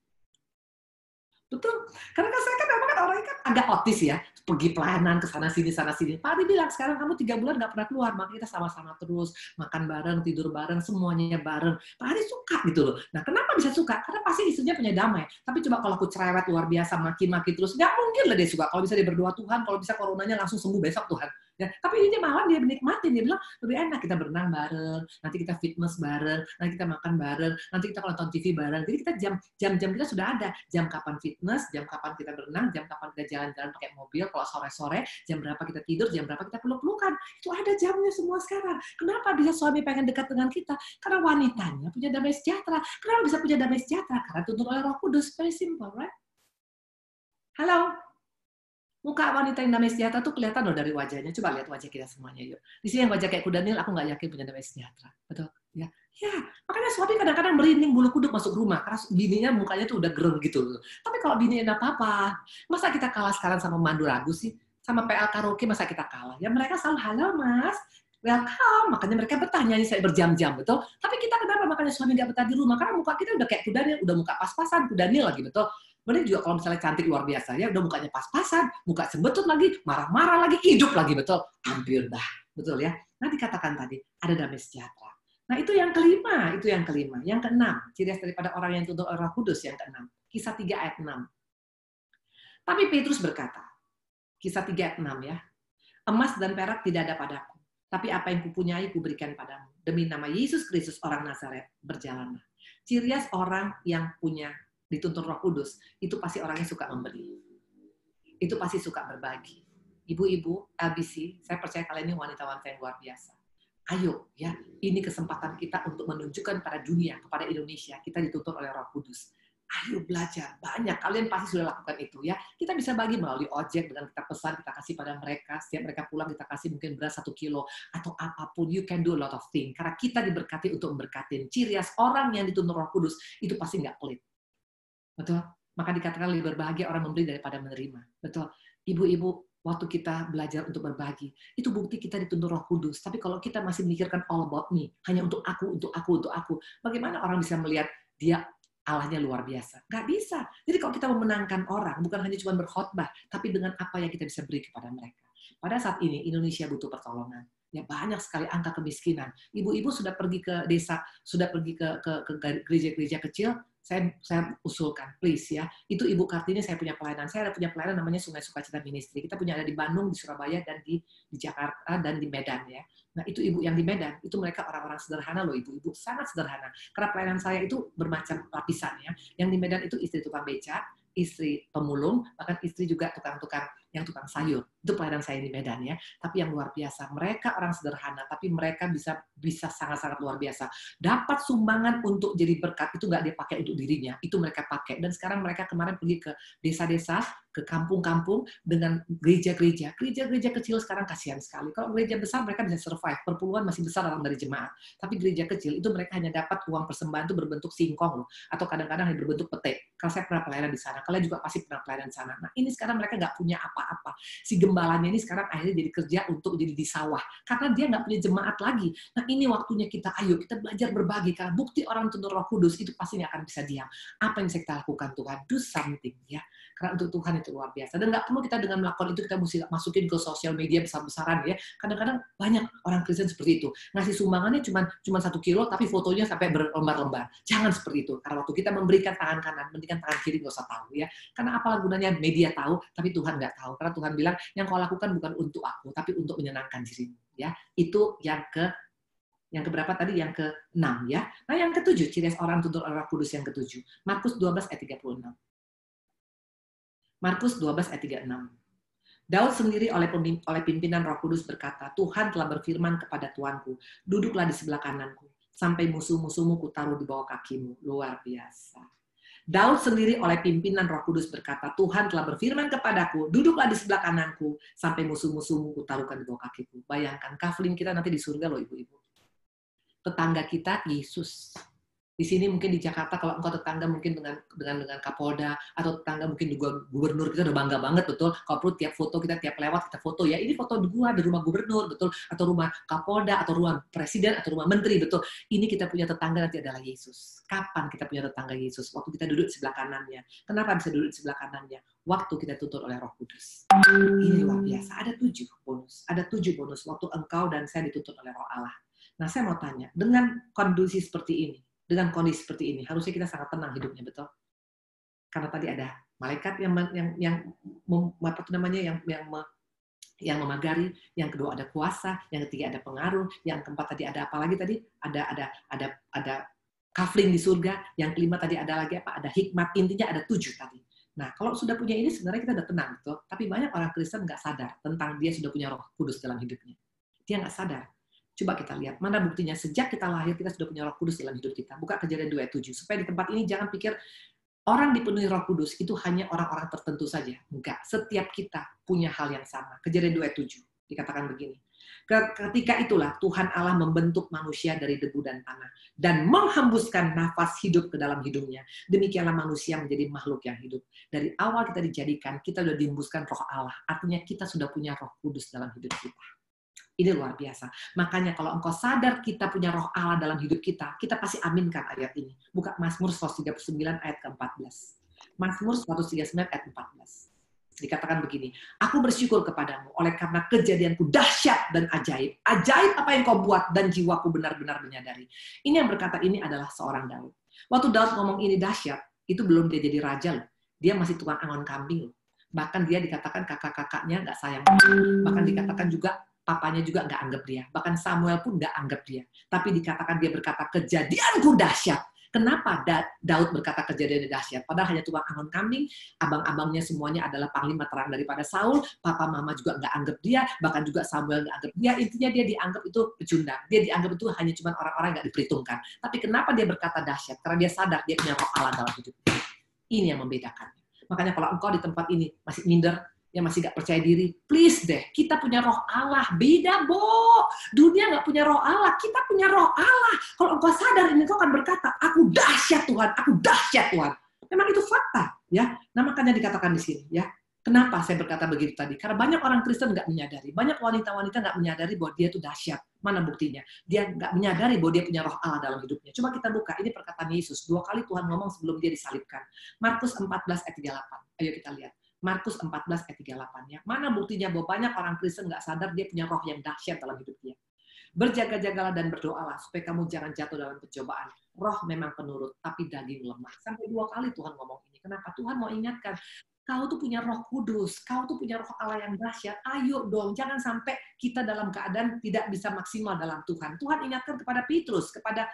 Betul, karena kan saya kan memang kan orangnya kan agak otis ya, pergi pelayanan ke sana sini. Pak Adi bilang sekarang kamu 3 bulan nggak pernah keluar, makanya kita sama-sama terus makan bareng, tidur bareng, semuanya bareng. Pak Adi suka gitu loh. Nah kenapa bisa suka? Karena pasti istrinya punya damai. Tapi coba kalau aku cerewet luar biasa, maki-maki terus, nggak mungkin lah dia suka. Kalau bisa dia berdoa Tuhan, kalau bisa coronanya langsung sembuh besok Tuhan. Ya, tapi ini malah dia menikmatin, dia bilang lebih enak kita berenang bareng, nanti kita fitness bareng, nanti kita makan bareng, nanti kita nonton TV bareng. Jadi kita jam-jam kita sudah ada, jam kapan fitness, jam kapan kita berenang, jam kapan kita jalan-jalan pakai mobil, kalau sore-sore, jam berapa kita tidur, jam berapa kita peluk-pelukan. Itu ada jamnya semua sekarang. Kenapa bisa suami pengen dekat dengan kita? Karena wanitanya punya damai sejahtera. Kenapa bisa punya damai sejahtera? Karena tuntun oleh Roh Kudus. Very simple, right? Halo? Muka wanita yang damai sejahtera tuh kelihatan loh dari wajahnya. Coba lihat wajah kita semuanya yuk. Di sini yang wajah kayak kuda nil, aku nggak yakin punya damai sejahtera. Betul? Ya. Ya, makanya suami kadang-kadang merinding bulu kuduk masuk rumah karena bininya mukanya tuh udah gerem gitu loh. Tapi kalau bininya enggak apa-apa, masa kita kalah sekarang sama mandu ragu sih? Sama PL karaoke masa kita kalah? Ya mereka selalu halo mas, welcome. Makanya mereka betah nyanyi saya berjam-jam, betul? Tapi kita kenapa makanya suami nggak betah di rumah? Karena muka kita udah kayak kuda nil, udah muka pas-pasan, kuda nil lagi, betul? Kemudian juga kalau misalnya cantik luar biasa, ya udah mukanya pas-pasan, muka sembetut lagi, marah-marah lagi, hidup lagi, betul? Hampir dah, betul ya? Nah dikatakan tadi, ada damai sejahtera. Nah itu yang kelima, itu yang kelima. Yang keenam, ciri khas daripada orang yang tuntun oleh Roh Kudus yang keenam. Kisah 3 ayat 6. Tapi Petrus berkata, Kisah 3 ayat 6 ya, emas dan perak tidak ada padaku, tapi apa yang kupunyai kuberikan padamu. Demi nama Yesus Kristus orang Nazaret, berjalanlah. Ciri khas orang yang punya dituntun Roh Kudus, itu pasti orangnya suka memberi. Itu pasti suka berbagi. Ibu-ibu, LBC, saya percaya kalian ini wanita-wanita yang luar biasa. Ayo, ya, ini kesempatan kita untuk menunjukkan pada dunia, kepada Indonesia, kita dituntun oleh Roh Kudus. Ayo belajar, banyak. Kalian pasti sudah lakukan itu ya. Kita bisa bagi melalui ojek dengan kita pesan, kita kasih pada mereka. Setiap mereka pulang kita kasih mungkin beras 1 kilo atau apapun. You can do a lot of things. Karena kita diberkati untuk memberkati. Ciri khas orang yang dituntun Roh Kudus itu pasti nggak pelit. Betul? Maka dikatakan lebih berbahagia orang memberi daripada menerima. Betul? Ibu-ibu, waktu kita belajar untuk berbagi, itu bukti kita dituntun Roh Kudus. Tapi kalau kita masih memikirkan all about me, hanya untuk aku, bagaimana orang bisa melihat dia Allahnya luar biasa? Nggak bisa. Jadi kalau kita memenangkan orang, bukan hanya cuma berkhotbah, tapi dengan apa yang kita bisa beri kepada mereka. Pada saat ini, Indonesia butuh pertolongan. Ya, banyak sekali angka kemiskinan. Ibu-ibu sudah pergi ke desa, sudah pergi ke gereja-gereja kecil, saya usulkan, please ya. Itu Ibu Kartini saya punya pelayanan. Saya ada punya pelayanan namanya Sungai Sukacita Ministry. Kita punya ada di Bandung, di Surabaya, dan di Jakarta, dan di Medan ya. Nah itu ibu yang di Medan, itu mereka orang-orang sederhana loh ibu-ibu, sangat sederhana. Karena pelayanan saya itu bermacam lapisan ya. Yang di Medan itu istri tukang beca, istri pemulung, bahkan istri juga tukang-tukang yang tukang sayur. Itu pelayanan saya di Medan ya. Tapi yang luar biasa, mereka orang sederhana, tapi mereka bisa sangat-sangat luar biasa. Dapat sumbangan untuk jadi berkat, itu nggak dia pakai untuk dirinya, itu mereka pakai. Dan sekarang mereka kemarin pergi ke desa-desa, ke kampung-kampung dengan gereja-gereja. Gereja-gereja kecil sekarang kasihan sekali. Kalau gereja besar mereka bisa survive, perpuluhan masih besar orang dari jemaat. Tapi gereja kecil itu mereka hanya dapat uang persembahan itu berbentuk singkong loh, atau kadang-kadang hanya berbentuk pete. Kalau saya pernah pelayanan di sana, kalian juga pasti pernah pelayanan di sana. Nah ini sekarang mereka nggak punya apa-apa. Si gembalanya ini sekarang akhirnya jadi kerja untuk jadi di sawah, karena dia nggak punya jemaat lagi. Nah ini waktunya kita, ayo kita belajar berbagi, karena bukti orang tuntun Roh Kudus itu pasti nggak akan bisa diam. Apa yang bisa kita lakukan Tuhan? Do something ya. Karena untuk Tuhan itu luar biasa. Dan nggak perlu kita dengan melakukan itu kita mesti masukin ke sosial media besar-besaran ya. Kadang-kadang banyak orang Kristen seperti itu. Ngasih sumbangannya cuma 1 kilo, tapi fotonya sampai berlembar-lembar. Jangan seperti itu. Karena waktu kita memberikan tangan kanan, memberikan tangan kiri nggak usah tahu ya. Karena apalah gunanya media tahu, tapi Tuhan nggak tahu. Karena Tuhan bilang yang kau lakukan bukan untuk aku, tapi untuk menyenangkan dirimu. Ya, itu yang keberapa tadi? Yang ke-6 ya. Nah yang ke-7, ciri khas orang tuntun Roh Kudus yang ke-7. Markus 12 ayat 36. Markus 12 ayat 36. Daud sendiri oleh pimpinan Roh Kudus berkata, Tuhan telah berfirman kepada Tuanku, duduklah di sebelah kananku, sampai musuh-musuhmu kutaruh di bawah kakimu. Luar biasa. Daud sendiri oleh pimpinan Roh Kudus berkata, Tuhan telah berfirman kepadaku, duduklah di sebelah kananku, sampai musuh-musuhmu kutaruhkan di bawah kakiku. Bayangkan, kafling kita nanti di surga loh ibu-ibu. Tetangga kita Yesus. Di sini mungkin di Jakarta kalau engkau tetangga mungkin dengan Kapolda atau tetangga mungkin juga gubernur, kita udah bangga banget, betul. Kalau perlu tiap foto kita tiap lewat kita foto ya, ini foto gua di rumah gubernur, betul, atau rumah Kapolda atau rumah presiden atau rumah menteri, betul. Ini kita punya tetangga nanti adalah Yesus. Kapan kita punya tetangga Yesus? Waktu kita duduk di sebelah kanannya. Kenapa bisa duduk di sebelah kanannya? Waktu kita tuntun oleh Roh Kudus. Ini luar biasa. Ada 7 bonus. Ada 7 bonus waktu engkau dan saya dituntun oleh Roh Allah. Nah, saya mau tanya, dengan kondisi seperti ini, dengan kondisi seperti ini, harusnya kita sangat tenang hidupnya, betul? Karena tadi ada malaikat yang memagari, yang kedua ada kuasa, yang ketiga ada pengaruh, yang keempat tadi ada apa lagi tadi? Ada kafling di surga, yang kelima tadi ada lagi apa? Ada hikmat, intinya ada 7 tadi. Nah, kalau sudah punya ini sebenarnya kita udah tenang, betul? Tapi banyak orang Kristen nggak sadar tentang dia sudah punya Roh Kudus dalam hidupnya. Dia nggak sadar. Coba kita lihat, mana buktinya sejak kita lahir kita sudah punya Roh Kudus dalam hidup kita. Buka Kejadian 2 ayat 7. Supaya di tempat ini jangan pikir orang dipenuhi Roh Kudus itu hanya orang-orang tertentu saja. Enggak, setiap kita punya hal yang sama. Kejadian 2 ayat 7 dikatakan begini. Ketika itulah Tuhan Allah membentuk manusia dari debu dan tanah dan menghembuskan nafas hidup ke dalam hidungnya. Demikianlah manusia menjadi makhluk yang hidup. Dari awal kita dijadikan, kita sudah dihembuskan Roh Allah. Artinya kita sudah punya Roh Kudus dalam hidup kita. Ini luar biasa. Makanya kalau engkau sadar kita punya Roh Allah dalam hidup kita, kita pasti aminkan ayat ini. Buka Mazmur 139 ayat ke-14. Mazmur 139 ayat 14. Dikatakan begini, aku bersyukur kepadamu oleh karena kejadianku dahsyat dan ajaib. Ajaib apa yang kau buat dan jiwaku benar-benar menyadari. Ini yang berkata ini adalah seorang Daud. Waktu Daud ngomong ini dahsyat, itu belum dia jadi raja loh. Dia masih tukang angon kambing loh. Bahkan dia dikatakan kakak-kakaknya nggak sayang. Bahkan dikatakan juga papanya juga nggak anggap dia. Bahkan Samuel pun nggak anggap dia. Tapi dikatakan dia berkata, kejadianku dahsyat. Kenapa Daud berkata kejadiannya dahsyat? Padahal hanya tukang angon kambing, abang-abangnya semuanya adalah panglima terang daripada Saul, papa mama juga nggak anggap dia, bahkan juga Samuel nggak anggap dia. Intinya dia dianggap itu pecundang. Dia dianggap itu hanya cuma orang-orang nggak diperhitungkan. Tapi kenapa dia berkata dahsyat? Karena dia sadar dia punya Roh Allah dalam hidupnya. Ini yang membedakannya. Makanya kalau engkau di tempat ini masih minder, yang masih gak percaya diri, please deh, kita punya Roh Allah. Beda, Bo. Dunia gak punya Roh Allah, kita punya Roh Allah. Kalau engkau sadar ini, engkau akan berkata, aku dahsyat Tuhan, aku dahsyat Tuhan. Memang itu fakta, ya. Nah, makanya dikatakan di sini, ya. Kenapa saya berkata begitu tadi? Karena banyak orang Kristen gak menyadari, banyak wanita-wanita gak menyadari bahwa dia itu dahsyat. Mana buktinya? Dia gak menyadari bahwa dia punya Roh Allah dalam hidupnya. Coba kita buka, ini perkataan Yesus. 2 kali Tuhan ngomong sebelum dia disalibkan. Markus 14 ayat 38. Ayo kita lihat. Markus 14 ayat 38. Ya. Mana buktinya bahwa banyak orang Kristen nggak sadar dia punya roh yang dahsyat dalam hidup dia. Berjaga-jagalah dan berdoalah supaya kamu jangan jatuh dalam pencobaan. Roh memang penurut, tapi daging lemah. Sampai 2 kali Tuhan ngomong ini. Kenapa? Tuhan mau ingatkan, kau tuh punya Roh Kudus, kau tuh punya Roh Allah yang dahsyat. Ayo dong, jangan sampai kita dalam keadaan tidak bisa maksimal dalam Tuhan. Tuhan ingatkan kepada Petrus, kepada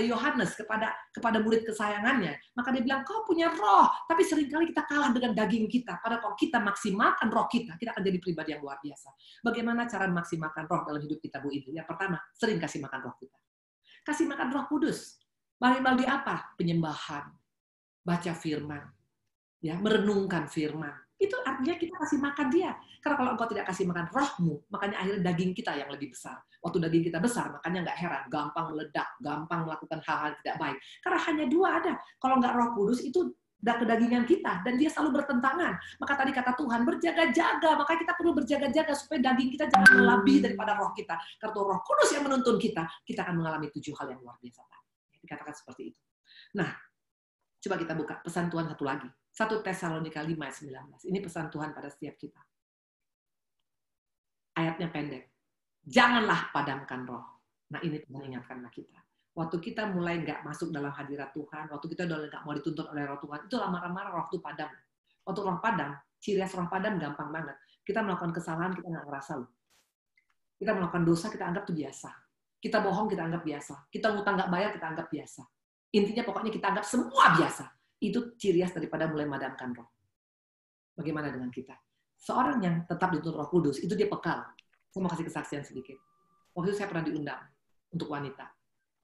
Yohanes, kepada murid kesayangannya. Maka dia bilang, kau punya roh, tapi seringkali kita kalah dengan daging kita. Padahal kalau kita maksimalkan roh kita akan jadi pribadi yang luar biasa. Bagaimana cara memaksimalkan roh dalam hidup kita, Bu Ibu? Yang pertama, sering kasih makan roh kita. Kasih makan Roh Kudus. Melalui apa? Penyembahan, baca firman, ya, merenungkan firman. Itu artinya kita kasih makan dia. Karena kalau engkau tidak kasih makan rohmu, makanya akhirnya daging kita yang lebih besar. Waktu daging kita besar, makanya nggak heran, gampang meledak, gampang melakukan hal-hal tidak baik. Karena hanya 2 ada. Kalau nggak Roh Kudus, itu kedagingan kita, dan dia selalu bertentangan. Maka tadi kata Tuhan, berjaga-jaga. Maka kita perlu berjaga-jaga supaya daging kita jangan melebihi daripada roh kita. Karena Roh Kudus yang menuntun kita akan mengalami 7 hal yang luar biasa. Dikatakan seperti itu. Nah, coba kita buka pesan Tuhan satu lagi. 1 Tesalonika 5 ayat 19. Ini pesan Tuhan pada setiap kita. Ayatnya pendek. Janganlah padamkan roh. Nah, ini Tuhan ingatkanlah kita. Waktu kita mulai nggak masuk dalam hadirat Tuhan, waktu kita udah nggak mau dituntut oleh roh Tuhan, itu lama-lama roh itu padam. Waktu roh padam, ciri khas roh padam gampang banget. Kita melakukan kesalahan, kita nggak ngerasa loh. Kita melakukan dosa, kita anggap itu biasa. Kita bohong, kita anggap biasa. Kita ngutang nggak bayar, kita anggap biasa. Intinya pokoknya kita anggap semua biasa. Itu ciri khas daripada mulai memadamkan roh. Bagaimana dengan kita? Seorang yang tetap dituntut Roh Kudus, itu dia pekal. Saya mau kasih kesaksian sedikit. Waktu itu saya pernah diundang untuk wanita.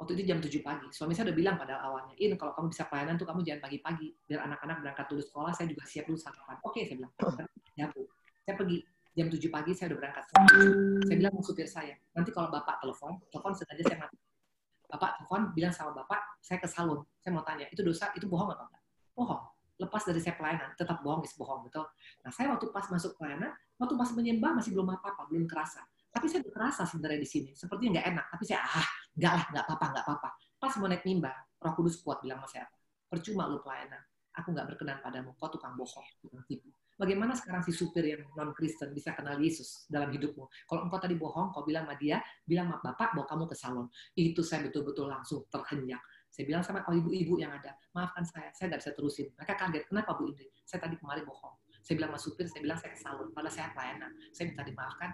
Waktu itu jam 7 pagi. Suami saya udah bilang pada awalnya, In, kalau kamu bisa pelayanan tuh kamu jangan pagi-pagi. Biar anak-anak berangkat dulu sekolah, saya juga siap dulu sarapan. Oke, saya bilang. Ya, Bu. Saya pergi. Jam 7 pagi saya udah berangkat. Saya bilang sama supir saya, nanti kalau Bapak telepon sengaja saya mati. Bapak telepon, bilang sama Bapak, saya ke salon. Saya mau tanya, itu dosa, itu bohong atau enggak? Bohong. Lepas dari saya pelayanan, tetap bohong, bohong, betul. Nah, saya waktu pas masuk pelayanan, waktu pas menyembah masih belum apa-apa, belum kerasa. Tapi saya kerasa sebenarnya di sini. Sepertinya nggak enak, tapi saya, enggak lah, nggak apa-apa. Pas mau naik mimbar, Roh Kudus kuat bilang sama saya, percuma lu pelayanan. Aku nggak berkenan padamu, kau tukang bohong, tukang tipu. Bagaimana sekarang si supir yang non-Kristen bisa kenal Yesus dalam hidupmu? Kalau engkau tadi bohong, kau bilang sama dia, bilang sama Bapak, bawa kamu ke salon. Itu saya betul-betul langsung terhenyak. Saya bilang sama ibu-ibu yang ada, maafkan saya nggak bisa terusin. Mereka kaget, kenapa Bu Indri? Saya tadi kemarin bohong. Saya bilang sama supir, saya bilang saya ke salon, padahal saya pelayanan. Saya minta dimaafkan,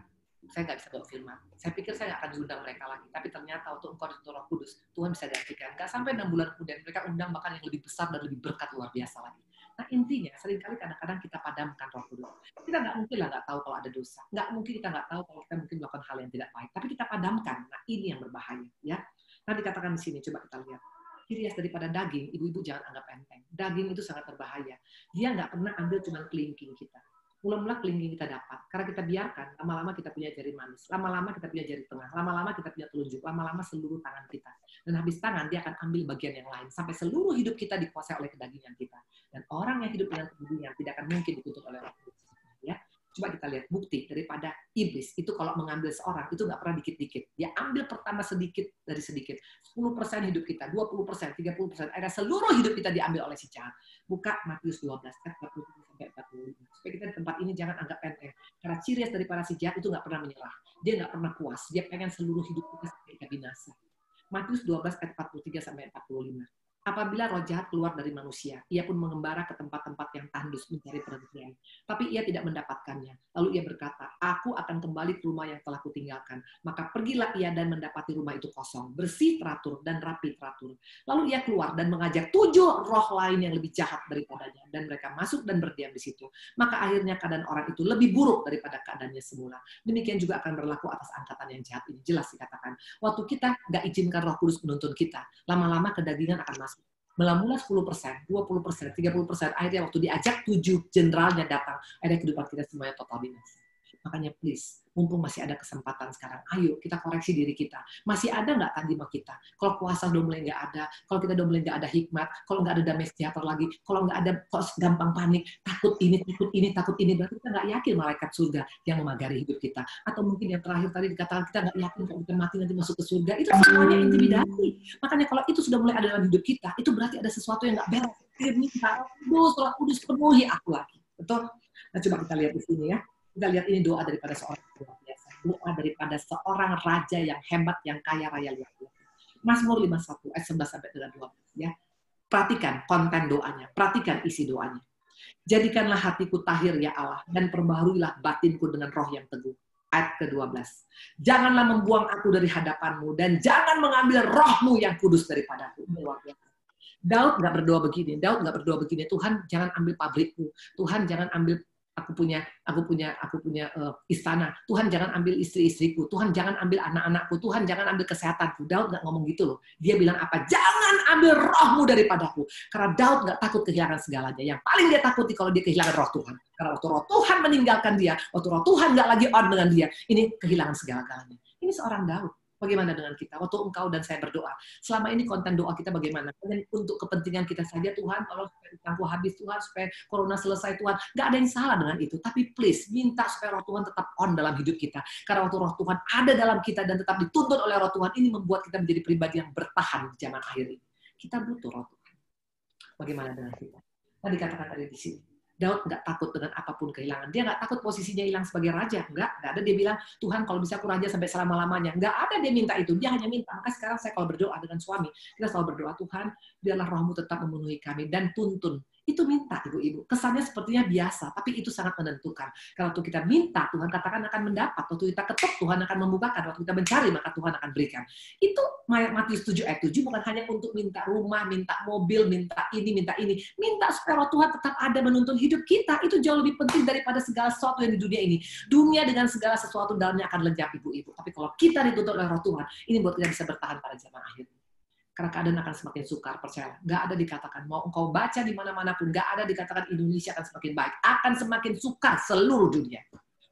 saya nggak bisa bawa firman. Saya pikir saya nggak akan diundang mereka lagi. Tapi ternyata waktu engkau dituntun Roh Kudus, Tuhan bisa gantikan. Nggak sampai 6 bulan kemudian, mereka undang bahkan yang lebih besar dan lebih berkat luar biasa lagi. Nah intinya, seringkali kadang-kadang kita padamkan Roh Kudus. Kita nggak mungkin lah nggak tahu kalau ada dosa. Nggak mungkin kita nggak tahu kalau kita mungkin melakukan hal yang tidak baik. Tapi kita padamkan. Nah ini yang berbahaya. Ya. Nah dikatakan di sini, coba kita lihat. Ciri daripada daging, ibu-ibu jangan anggap enteng. Daging itu sangat berbahaya. Dia nggak pernah ambil cuma kelingking kita. Mula-mula kelingking kita dapat. Karena kita biarkan, lama-lama kita punya jari manis. Lama-lama kita punya jari tengah. Lama-lama kita punya telunjuk. Lama-lama seluruh tangan kita. Dan habis tangan, dia akan ambil bagian yang lain. Sampai seluruh hidup kita dikuasai oleh kedagingan kita. Dan orang yang hidup dengan kedagingan tidak akan mungkin dituntut oleh Roh Kudus. Ya. Coba kita lihat bukti daripada iblis. Itu kalau mengambil seorang, itu nggak pernah dikit-dikit. Dia ambil pertama sedikit dari sedikit. 10% hidup kita, 20%, 30%. Ada seluruh hidup kita diambil oleh si jahat. Buka Matius 12, 43-45. Supaya kita di tempat ini jangan anggap enteng. Karena ciri daripada si jahat itu nggak pernah menyerah. Dia nggak pernah puas. Dia pengen seluruh hidup kita sampai kita binasa. Matius 12 ayat 43-45. Apabila roh jahat keluar dari manusia, ia pun mengembara ke tempat-tempat yang tandus mencari perhentian. Tapi ia tidak mendapatkannya. Lalu ia berkata, aku akan kembali ke rumah yang telah kutinggalkan. Maka pergilah ia dan mendapati rumah itu kosong, bersih teratur dan rapi teratur. Lalu ia keluar dan mengajak 7 roh lain yang lebih jahat daripadanya. Dan mereka masuk dan berdiam di situ. Maka akhirnya keadaan orang itu lebih buruk daripada keadaannya semula. Demikian juga akan berlaku atas angkatan yang jahat ini. Jelas dikatakan. Waktu kita nggak izinkan Roh Kudus menuntun kita, lama-lama kedagingan akan masuk. Mula-mula 10%, 20%, 30%, akhirnya waktu diajak 7 jenderalnya datang, akhirnya kehidupan kita semuanya total binasa. Makanya please, mumpung masih ada kesempatan sekarang, ayo kita koreksi diri kita. Masih ada nggak tadi sama kita? Kalau puasa udah mulai nggak ada, kalau kita udah mulai nggak ada hikmat, kalau nggak ada damai sejahtera lagi, kalau nggak ada kok gampang panik, takut ini, berarti kita nggak yakin malaikat surga yang memagari hidup kita. Atau mungkin yang terakhir tadi dikatakan kita nggak yakin kalau kita mati nanti masuk ke surga. Itu semuanya intimidasi. Makanya kalau itu sudah mulai ada dalam hidup kita, itu berarti ada sesuatu yang nggak beres. Minta, Roh Kudus penuhi aku lagi. Betul? Nah coba kita lihat di sini ya. Kita lihat ini doa daripada seorang luar biasa. Doa daripada seorang raja yang hebat, yang kaya raya luar biasa. Mazmur 51 ayat 11 sampai dengan 12 ya. Perhatikan konten doanya, perhatikan isi doanya. Jadikanlah hatiku tahir ya Allah dan perbaharuilah batinku dengan roh yang teguh. Ayat ke-12. Janganlah membuang aku dari hadapanmu dan jangan mengambil rohmu yang kudus daripadaku. Luar biasa. Daud nggak berdoa begini. Tuhan jangan ambil pabrikku. Tuhan jangan ambil aku punya istana. Tuhan jangan ambil istri-istriku. Tuhan jangan ambil anak-anakku. Tuhan jangan ambil kesehatanku. Daud nggak ngomong gitu loh. Dia bilang apa? Jangan ambil rohmu daripadaku. Karena Daud nggak takut kehilangan segalanya. Yang paling dia takuti kalau dia kehilangan roh Tuhan. Karena waktu roh Tuhan meninggalkan dia, waktu roh Tuhan nggak lagi on dengan dia, ini kehilangan segala-galanya. Ini seorang Daud. Bagaimana dengan kita? Waktu engkau dan saya berdoa, selama ini konten doa kita bagaimana? Untuk kepentingan kita saja, Tuhan, kalau supaya utangku habis, Tuhan, supaya corona selesai, Tuhan. Nggak ada yang salah dengan itu. Tapi please, minta supaya roh Tuhan tetap on dalam hidup kita. Karena waktu roh Tuhan ada dalam kita dan tetap dituntun oleh roh Tuhan, ini membuat kita menjadi pribadi yang bertahan di zaman akhir ini. Kita butuh roh Tuhan. Bagaimana dengan kita? Tadi dikatakan tadi di sini. Daud nggak takut dengan apapun kehilangan. Dia nggak takut posisinya hilang sebagai raja. Nggak ada. Dia bilang, Tuhan kalau bisa aku raja sampai selama-lamanya. Nggak ada dia minta itu. Dia hanya minta. Maka sekarang saya kalau berdoa dengan suami, kita selalu berdoa, Tuhan, biarlah rohmu tetap memenuhi kami dan tuntun. Itu minta, ibu-ibu. Kesannya sepertinya biasa, tapi itu sangat menentukan. Kalau waktu kita minta, Tuhan katakan akan mendapat. Waktu kita ketuk, Tuhan akan membukakan. Waktu kita mencari, maka Tuhan akan berikan. Itu Matius 7 ayat 7 bukan hanya untuk minta rumah, minta mobil, minta ini, minta ini. Minta supaya roh Tuhan tetap ada menuntun hidup kita. Itu jauh lebih penting daripada segala sesuatu yang di dunia ini. Dunia dengan segala sesuatu dalamnya akan lenyap, ibu-ibu. Tapi kalau kita dituntut oleh roh Tuhan, ini buat kita bisa bertahan pada zaman akhir. Karena keadaan akan semakin sukar, percaya. Nggak ada dikatakan, mau engkau baca di mana-mana pun, nggak ada dikatakan Indonesia akan semakin baik. Akan semakin sukar seluruh dunia.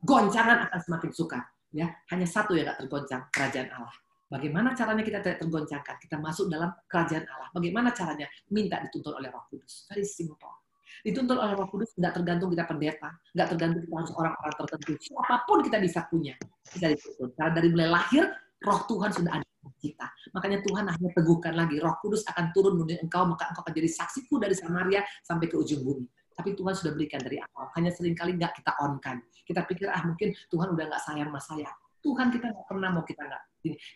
Goncangan akan semakin sukar. Ya, hanya satu yang nggak tergoncang, kerajaan Allah. Bagaimana caranya kita tidak tergoncangkan? Kita masuk dalam kerajaan Allah. Bagaimana caranya? Minta dituntun oleh Roh Kudus. Very simple. Dituntun oleh Roh Kudus, nggak tergantung kita pendeta, nggak tergantung kita harus orang-orang tertentu. Siapapun kita bisa punya, bisa dituntun. Karena dari mulai lahir, Roh Tuhan sudah ada di kita. Makanya Tuhan hanya teguhkan lagi, Roh Kudus akan turun menuju engkau, maka engkau akan jadi saksiku dari Samaria sampai ke ujung bumi. Tapi Tuhan sudah berikan dari awal. Hanya seringkali nggak kita on-kan. Kita pikir, mungkin Tuhan udah nggak sayang sama saya. Tuhan kita nggak pernah mau kita nggak.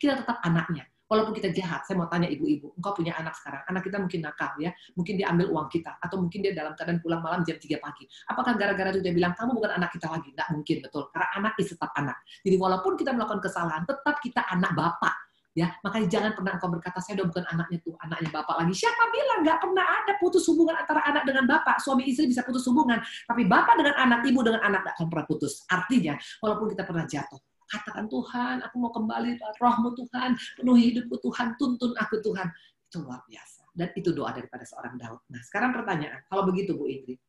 Kita tetap anaknya. Walaupun kita jahat, saya mau tanya ibu-ibu, engkau punya anak sekarang, anak kita mungkin nakal ya, mungkin dia ambil uang kita, atau mungkin dia dalam keadaan pulang malam jam 3 pagi. Apakah gara-gara itu dia bilang, kamu bukan anak kita lagi? Nggak mungkin, betul. Karena anak itu tetap anak. Jadi walaupun kita melakukan kesalahan, tetap kita anak Bapak. Ya, makanya jangan pernah engkau berkata, saya udah bukan anaknya tuh, anaknya Bapak lagi. Siapa bilang? Nggak pernah ada putus hubungan antara anak dengan Bapak. Suami istri bisa putus hubungan, tapi Bapak dengan anak, ibu dengan anak nggak akan pernah putus. Artinya, walaupun kita pernah jatuh, katakan, Tuhan, aku mau kembali, Roh-Mu Tuhan, penuhi hidupku Tuhan, tuntun aku Tuhan. Itu luar biasa. Dan itu doa daripada seorang Daud. Nah, sekarang pertanyaan, kalau begitu Bu Indri,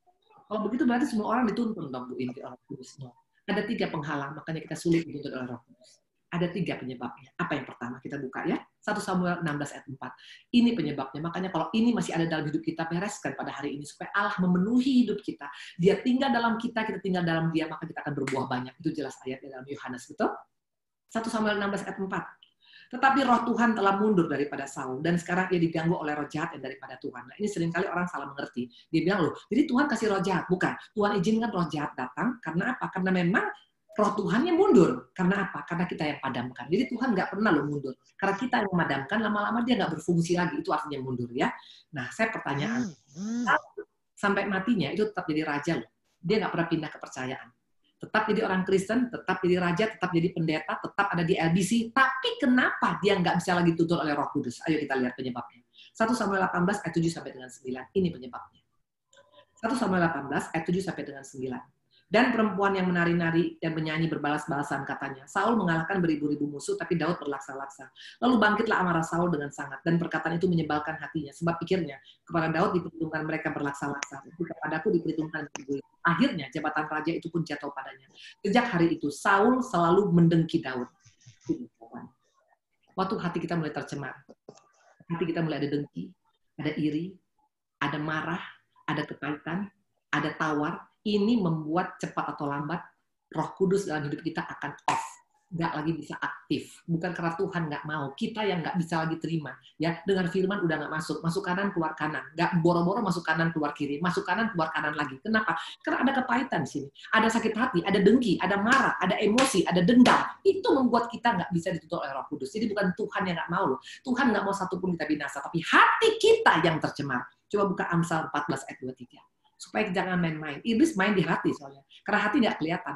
kalau begitu berarti semua orang dituntun dong Bu Indri oleh Roh Kudus. Ada 3 penghalang, makanya kita sulit dituntun oleh Roh Kudus. Ada 3 penyebabnya. Apa yang pertama? Kita buka ya. 1 Samuel 16 ayat 4. Ini penyebabnya. Makanya kalau ini masih ada dalam hidup kita, bereskan pada hari ini. Supaya Allah memenuhi hidup kita. Dia tinggal dalam kita tinggal dalam dia, maka kita akan berbuah banyak. Itu jelas ayatnya dalam Yohanes. Betul? 1 Samuel 16 ayat 4. Tetapi roh Tuhan telah mundur daripada Saul. Dan sekarang ia diganggu oleh roh jahat yang daripada Tuhan. Nah, ini seringkali orang salah mengerti. Dia bilang, loh, jadi Tuhan kasih roh jahat. Bukan. Tuhan izinkan roh jahat datang. Karena apa? Karena memang roh Tuhannya mundur. Karena apa? Karena kita yang padamkan. Jadi Tuhan nggak pernah lo mundur. Karena kita yang memadamkan, lama-lama dia nggak berfungsi lagi. Itu artinya mundur ya. Nah, saya pertanyaan. Sampai matinya itu tetap jadi raja loh. Dia nggak pernah pindah kepercayaan. Tetap jadi orang Kristen, tetap jadi raja, tetap jadi pendeta, tetap ada di LBC. Tapi kenapa dia nggak bisa lagi tuntun oleh Roh Kudus? Ayo kita lihat penyebabnya. 1 Samuel 18 ayat 7 sampai dengan 9. Ini penyebabnya. 1 Samuel 18 ayat 7 sampai dengan 9. Dan perempuan yang menari-nari dan menyanyi berbalas-balasan katanya, Saul mengalahkan beribu-ribu musuh, tapi Daud berlaksa-laksa. Lalu bangkitlah amarah Saul dengan sangat, dan perkataan itu menyebalkan hatinya, sebab pikirnya, kepada Daud diperhitungkan mereka berlaksa-laksa, tapi kepadaku diperhitungkan beribu-ribu. Akhirnya jabatan raja itu pun jatuh padanya. Sejak hari itu, Saul selalu mendengki Daud. Waktu hati kita mulai tercemar, hati kita mulai ada dengki, ada iri, ada marah, ada kepahitan, ada tawar. Ini membuat cepat atau lambat Roh Kudus dalam hidup kita akan off, nggak lagi bisa aktif. Bukan karena Tuhan nggak mau, kita yang nggak bisa lagi terima. Ya, dengar firman udah nggak masuk, masuk kanan keluar kanan, nggak boro-boro masuk kanan keluar kiri, masuk kanan keluar kanan lagi. Kenapa? Karena ada kepahitan di sini, ada sakit hati, ada dengki, ada marah, ada emosi, ada dendam. Itu membuat kita nggak bisa dituntun oleh Roh Kudus. Jadi bukan Tuhan yang nggak mau loh, Tuhan nggak mau satupun kita binasa, tapi hati kita yang tercemar. Coba buka Amsal 14 ayat 23. Supaya jangan main-main. Iblis main di hati soalnya. Karena hati nggak kelihatan.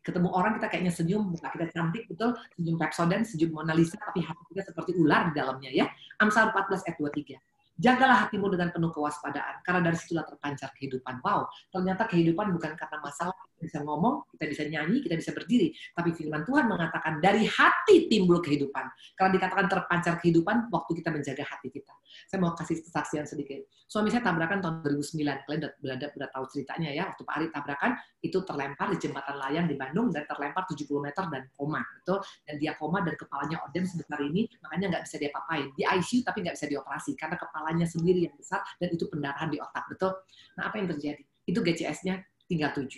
Ketemu orang kita kayaknya senyum, muka kita cantik, betul, senyum Pepsodent, senyum Mona Lisa, tapi hati kita seperti ular di dalamnya ya. Amsal 14 ayat 23. Jagalah hatimu dengan penuh kewaspadaan, karena dari situlah terpancar kehidupan. Wow, ternyata kehidupan bukan karena masalah. Kita bisa ngomong, kita bisa nyanyi, kita bisa berdiri. Tapi firman Tuhan mengatakan dari hati timbul kehidupan. Karena dikatakan terpancar kehidupan waktu kita menjaga hati kita. Saya mau kasih kesaksian sedikit. Suami saya tabrakan tahun 2009. Kalian udah tahu ceritanya ya. Waktu Pak Ari tabrakan, itu terlempar di jembatan layang di Bandung dan terlempar 70 meter dan koma. Betul? Dan dia koma dan kepalanya odem sebesar ini, makanya nggak bisa dia papain. Di ICU tapi nggak bisa dioperasi karena kepalanya sendiri yang besar dan itu pendarahan di otak. Betul? Nah, apa yang terjadi? Itu GCS-nya tinggal 7.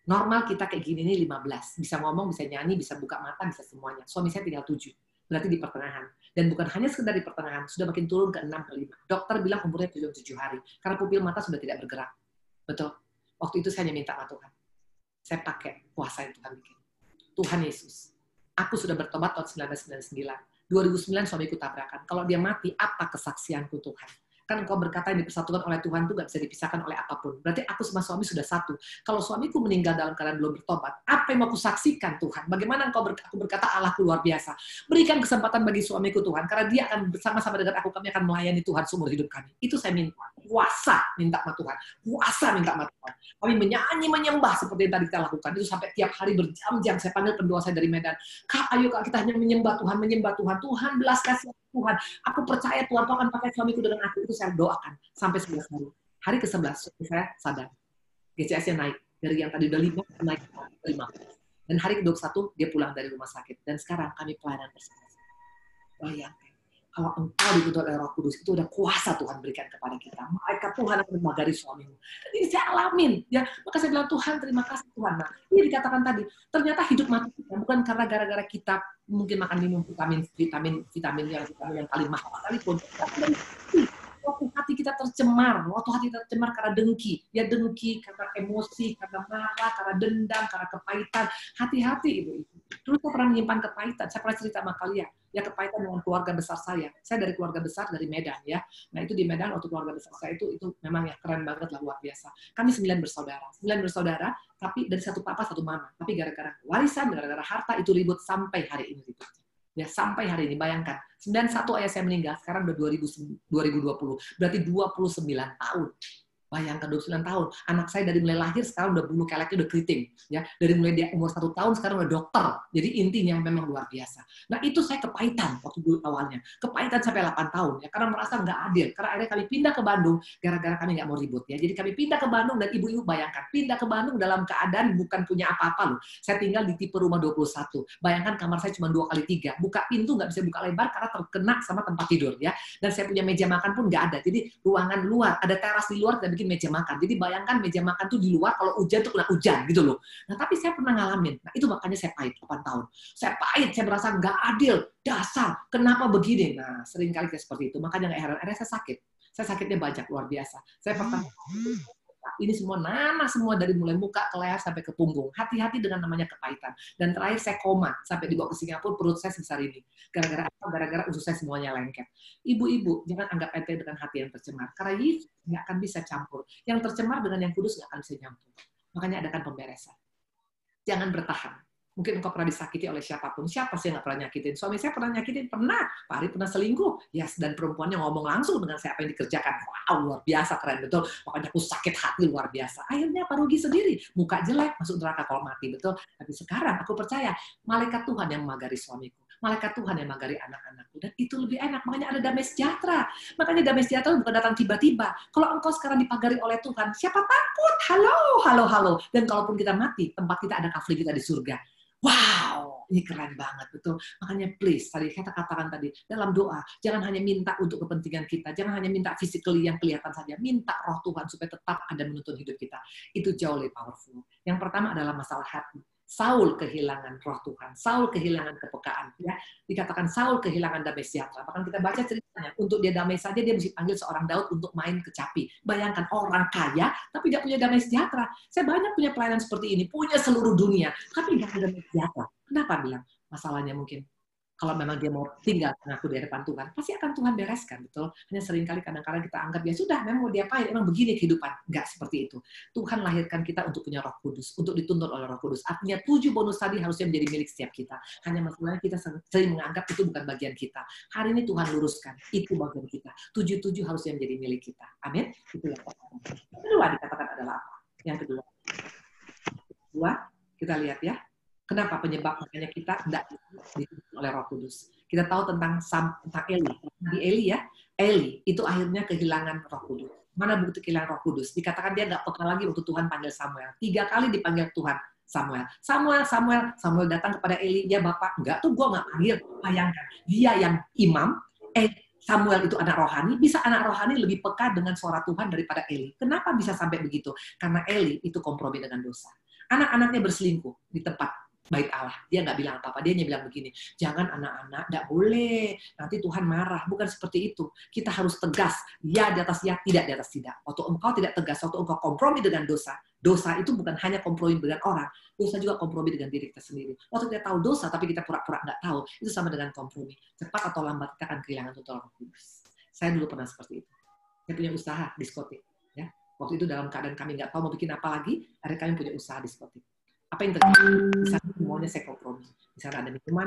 Normal kita kayak gini nih 15. Bisa ngomong, bisa nyanyi, bisa buka mata, bisa semuanya. Suami saya tinggal 7. Berarti di pertengahan. Dan bukan hanya sekedar di pertengahan, sudah makin turun ke 6 ke 5. Dokter bilang umurnya 7 hari. Karena pupil mata sudah tidak bergerak. Betul? Waktu itu saya hanya minta sama Tuhan. Saya pakai puasa yang Tuhan bikin. Tuhan Yesus, aku sudah bertobat tahun 1999. 2009 suamiku tabrakan. Kalau dia mati, apa kesaksianku Tuhan? Kan engkau berkata yang dipersatukan oleh Tuhan itu nggak bisa dipisahkan oleh apapun. Berarti aku sama suami sudah satu. Kalau suamiku meninggal dalam keadaan belum bertobat, apa yang mau aku saksikan Tuhan? Bagaimana aku berkata Allah luar biasa? Berikan kesempatan bagi suamiku Tuhan, karena dia akan bersama-sama dengan aku, kami akan melayani Tuhan seumur hidup kami. Itu saya minta. puasa minta sama Tuhan. Puasa minta sama Tuhan. Kami menyanyi, menyembah seperti yang tadi kita lakukan. Itu sampai tiap hari berjam-jam. Saya panggil pendoa saya dari Medan. Kak, ayo Kak, kita hanya menyembah Tuhan, menyembah Tuhan. Tuhan belas kasih Tuhan. Aku percaya Tuhan akan pakai suamiku dengan aku. Itu saya doakan sampai 11 hari. Hari ke-11 saya sadar. GCS-nya naik. Dari yang tadi udah 5, naik ke 5. Dan hari ke-21 dia pulang dari rumah sakit. Dan sekarang kami pelayanan bersama. Bayangkan, kalau engkau dituntut oleh Roh Kudus, itu udah kuasa Tuhan berikan kepada kita. Malaikat Tuhan akan memagari suamimu. Dan ini saya alamin. Ya, maka saya bilang, Tuhan, terima kasih Tuhan. Nah, ini dikatakan tadi, ternyata hidup mati kita bukan karena gara-gara kita mungkin makan minum vitamin yang paling mahal sekalipun. Waktu hati kita tercemar karena dengki. Ya dengki, karena emosi, karena marah, karena dendam, karena kepahitan. Hati-hati itu. Terus saya pernah menyimpan kepahitan. Saya pernah cerita sama kalian. Ya kepahitan dengan keluarga besar saya. Saya dari keluarga besar dari Medan ya. Nah itu di Medan waktu keluarga besar saya itu memang ya keren banget lah, luar biasa. Kami 9 bersaudara. 9 bersaudara, tapi dari satu papa satu mama. Tapi gara-gara warisan, gara-gara harta itu ribut sampai hari ini ribut. Ya, sampai hari ini, bayangkan. 91 ayah saya meninggal, sekarang udah 2020. Berarti 29 tahun. Bayangkan 29 tahun. Anak saya dari mulai lahir, sekarang udah bulu keleknya udah keriting. Ya, dari mulai dia umur 1 tahun, sekarang udah dokter. Jadi intinya memang luar biasa. Nah, itu saya kepahitan waktu dulu awalnya. Kepahitan sampai 8 tahun. Ya, karena merasa nggak adil. Karena akhirnya kami pindah ke Bandung, gara-gara kami nggak mau ribut. Ya. Jadi kami pindah ke Bandung, dan ibu-ibu bayangkan. Pindah ke Bandung dalam keadaan bukan punya apa-apa loh. Saya tinggal di tipe rumah 21. Bayangkan kamar saya cuma 2x3. Buka pintu nggak bisa buka lebar karena terkena sama tempat tidur. Ya. Dan saya punya meja makan pun nggak ada. Jadi ruangan luar, ada teras di luar, kita bikin meja makan. Jadi bayangkan meja makan tuh di luar, kalau hujan tuh kena hujan gitu loh. Nah tapi saya pernah ngalamin. Nah itu makanya saya pahit 8 tahun. Saya pahit, saya merasa nggak adil. Dasar, kenapa begini? Nah sering kali kayak seperti itu. Makanya nggak heran. Akhirnya saya sakit. Saya sakitnya banyak, luar biasa. Saya pertama ini semua nanah semua dari mulai muka ke leher sampai ke punggung. Hati-hati dengan namanya kepahitan. Dan terakhir saya koma sampai dibawa ke Singapura, perut saya sebesar ini. Gara-gara apa? Gara-gara usus saya semuanya lengket. Ibu-ibu jangan anggap enteng dengan hati yang tercemar. Karena Yesus nggak akan bisa campur. Yang tercemar dengan yang kudus nggak akan bisa nyampur. Makanya adakan pemberesan. Jangan bertahan. Mungkin engkau pernah disakiti oleh siapapun. Siapa sih yang nggak pernah nyakitin? Suami saya pernah nyakitin, pernah. Pak Ari pernah selingkuh. Yes, dan perempuannya ngomong langsung dengan saya apa yang dikerjakan. Wow, luar biasa, keren betul. Makanya aku sakit hati luar biasa. Akhirnya Pak rugi sendiri. Muka jelek, masuk neraka kalau mati, betul. Tapi sekarang aku percaya, malaikat Tuhan yang memagari suamiku. Malaikat Tuhan yang memagari anak-anakku. Dan itu lebih enak. Makanya ada damai sejahtera. Makanya damai sejahtera bukan datang tiba-tiba. Kalau engkau sekarang dipagari oleh Tuhan, siapa takut? Halo, halo, halo. Dan kalaupun kita mati, tempat kita ada kafling kita di surga. Wow, ini keren banget, betul. Makanya please, tadi kita katakan tadi, dalam doa, jangan hanya minta untuk kepentingan kita, jangan hanya minta physically yang kelihatan saja, minta roh Tuhan supaya tetap ada menuntun hidup kita. Itu jauh lebih powerful. Yang pertama adalah masalah hati. Saul kehilangan roh Tuhan, Saul kehilangan kepekaan. Ya, dikatakan Saul kehilangan damai sejahtera. Bahkan kita baca ceritanya, untuk dia damai saja dia mesti panggil seorang Daud untuk main kecapi. Bayangkan orang kaya, tapi tidak punya damai sejahtera. Saya banyak punya pelayanan seperti ini, punya seluruh dunia, tapi nggak ada damai sejahtera. Kenapa bilang? Masalahnya mungkin kalau memang dia mau tinggal mengaku di hadapan Tuhan, pasti akan Tuhan bereskan, betul? Hanya seringkali kadang-kadang kita anggap, ya sudah, memang mau diapain, emang begini kehidupan. Enggak seperti itu. Tuhan lahirkan kita untuk punya roh kudus, untuk dituntun oleh roh kudus. Artinya 7 bonus tadi harusnya menjadi milik setiap kita. Hanya masalahnya kita sering menganggap itu bukan bagian kita. Hari ini Tuhan luruskan, itu bagian kita. 7-7 harusnya menjadi milik kita. Amin? Itu yang pertama. Yang kedua dikatakan adalah apa? Yang kedua, kita lihat ya. Kenapa penyebab makanya kita tidak dituntun oleh Roh Kudus? Kita tahu tentang Eli. Di Eli ya, Eli itu akhirnya kehilangan Roh Kudus. Mana bukti kehilangan Roh Kudus? Dikatakan dia nggak peka lagi waktu Tuhan panggil Samuel. 3 kali dipanggil Tuhan Samuel datang kepada Eli, ya Bapak, enggak tuh gue nggak panggil. Bayangkan, dia yang imam, Samuel itu anak rohani, bisa anak rohani lebih peka dengan suara Tuhan daripada Eli. Kenapa bisa sampai begitu? Karena Eli itu kompromi dengan dosa. Anak-anaknya berselingkuh di tempat bait Allah. Dia nggak bilang apa-apa. Dia hanya bilang begini, jangan anak-anak, nggak boleh. Nanti Tuhan marah. Bukan seperti itu. Kita harus tegas. Ya di atas ya, tidak di atas tidak. Waktu engkau tidak tegas, waktu engkau kompromi dengan dosa, dosa itu bukan hanya kompromi dengan orang, dosa juga kompromi dengan diri kita sendiri. Waktu kita tahu dosa, tapi kita pura-pura nggak tahu, itu sama dengan kompromi. Cepat atau lambat kita akan kehilangan total Roh Kudus. Saya dulu pernah seperti itu. Saya punya usaha diskotik. Ya. Waktu itu dalam keadaan kami nggak tahu mau bikin apa lagi, akhirnya kami punya usaha diskotik. Apa yang terjadi? Di sana semuanya saya kompromi. Di sana ada minuman,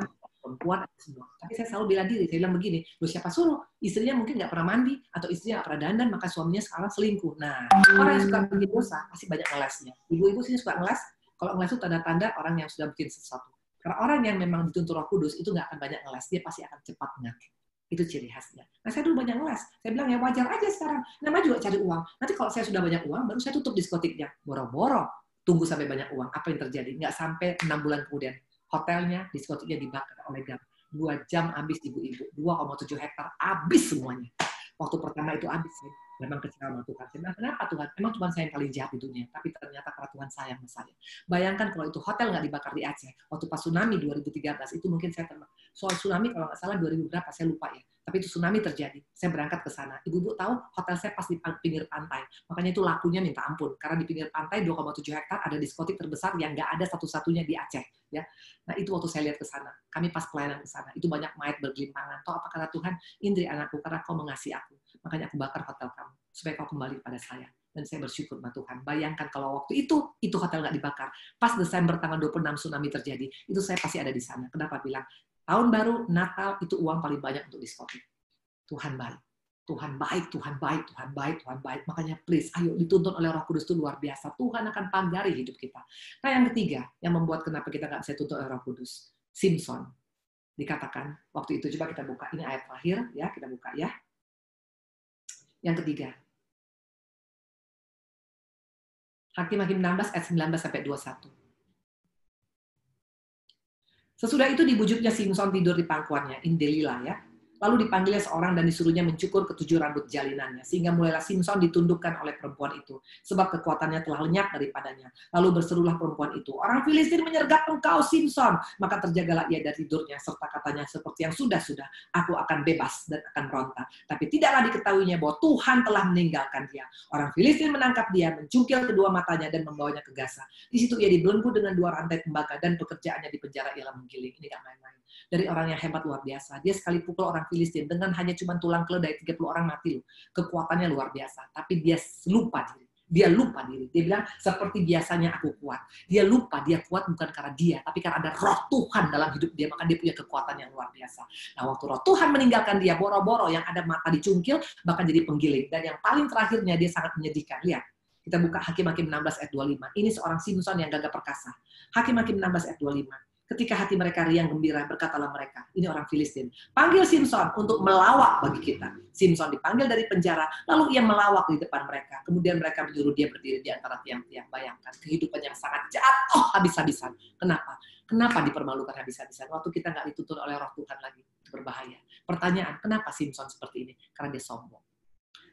perempuan, ada semua. Tapi saya selalu bela diri, saya bilang begini, loh siapa suruh? Istrinya mungkin nggak pernah mandi, atau istrinya nggak pernah dandan, maka suaminya sekarang selingkuh. Nah, orang yang suka bikin dosa, pasti banyak ngelasnya. Ibu-ibu sini suka ngelas, kalau ngelas itu tanda-tanda orang yang sudah bikin sesuatu. Karena orang yang memang dituntut Roh Kudus, itu nggak akan banyak ngelas, dia pasti akan cepat menyakit. Itu ciri khasnya. Nah, saya dulu banyak ngelas. Saya bilang, ya wajar aja sekarang. Namanya juga cari uang. Nanti kalau saya sudah banyak uang, baru saya tutup diskotiknya. Boro-boro. Tunggu sampai banyak uang. Apa yang terjadi? Nggak sampai 6 bulan kemudian. Hotelnya, diskotiknya dibakar oleh GAP. 2 jam habis ibu-ibu. 2,7 hektar habis semuanya. Waktu pertama itu habis. Saya memang kecewa sama Tuhan. Saya bilang, kenapa Tuhan? Emang Tuhan saya yang paling jahat di dunia. Tapi ternyata karena Tuhan sayang sama saya. Bayangkan kalau itu hotel nggak dibakar di Aceh. Waktu pas tsunami 2013, itu mungkin saya terima. Soal tsunami kalau nggak salah 2000 berapa, saya lupa ya. Tapi itu tsunami terjadi. Saya berangkat ke sana. Ibu-ibu tahu hotel saya pas di pinggir pantai. Makanya itu lakunya minta ampun. Karena di pinggir pantai 2,7 hektar ada diskotik terbesar yang nggak ada satu-satunya di Aceh. Ya. Nah itu waktu saya lihat ke sana. Kami pas pelayanan ke sana. Itu banyak mayat bergelimpangan. Tahu apa kata Tuhan? Indri anakku, karena kau mengasihi aku. Makanya aku bakar hotel kamu. Supaya kau kembali pada saya. Dan saya bersyukur sama Tuhan. Bayangkan kalau waktu itu hotel nggak dibakar. Pas Desember tanggal 26 tsunami terjadi. Itu saya pasti ada di sana. Kenapa bilang? Tahun baru, Natal, itu uang paling banyak untuk diskotik. Tuhan baik. Tuhan baik, Tuhan baik, Tuhan baik, Tuhan baik. Makanya please, ayo dituntun oleh Roh Kudus itu luar biasa. Tuhan akan pagari hidup kita. Nah yang ketiga, yang membuat kenapa kita nggak bisa dituntun oleh Roh Kudus. Simson. Dikatakan, waktu itu coba kita buka. Ini ayat terakhir, ya kita buka ya. Yang ketiga. Hakim-Hakim 16 ayat 19 sampai 21. Sesudah itu dibujuknya Simson tidur di pangkuannya, ini Delila ya. Lalu dipanggilnya seorang dan disuruhnya mencukur ketujuh rambut jalinannya. Sehingga mulailah Simson ditundukkan oleh perempuan itu. Sebab kekuatannya telah lenyap daripadanya. Lalu berserulah perempuan itu, orang Filistin menyergap engkau Simson. Maka terjagalah ia dari tidurnya. Serta katanya seperti yang sudah-sudah. Aku akan bebas dan akan meronta. Tapi tidaklah diketahuinya bahwa Tuhan telah meninggalkan dia. Orang Filistin menangkap dia, mencungkil kedua matanya dan membawanya ke Gaza. Di situ ia dibelenggu dengan 2 rantai tembaga dan pekerjaannya di penjara ialah menggiling. Ini gak main-main. Dari orang yang hebat luar biasa. Dia sekali pukul orang Filistin dengan hanya cuma tulang keledai 30 orang mati loh. Kekuatannya luar biasa. Tapi dia lupa diri. Dia lupa diri. Dia bilang seperti biasanya aku kuat. Dia lupa dia kuat bukan karena dia, tapi karena ada Roh Tuhan dalam hidup dia, maka dia punya kekuatan yang luar biasa. Nah, waktu Roh Tuhan meninggalkan dia, boro-boro yang ada mata dicungkil bahkan jadi penggiling. Dan yang paling terakhirnya dia sangat menyedihkan. Lihat. Kita buka Hakim-Hakim 16 ayat 25. Ini seorang Simson yang gagah perkasa. Hakim-Hakim 16 ayat 25. Ketika hati mereka riang gembira, berkatalah mereka, ini orang Filistin, panggil Simson untuk melawak bagi kita. Simson dipanggil dari penjara, lalu ia melawak di depan mereka. Kemudian mereka menyuruh dia berdiri di antara tiang-tiang. Bayangkan, kehidupan yang sangat jatuh habis-habisan. Kenapa? Kenapa dipermalukan habis-habisan? Waktu kita nggak dituntun oleh Roh Tuhan lagi, itu berbahaya. Pertanyaan, kenapa Simson seperti ini? Karena dia sombong.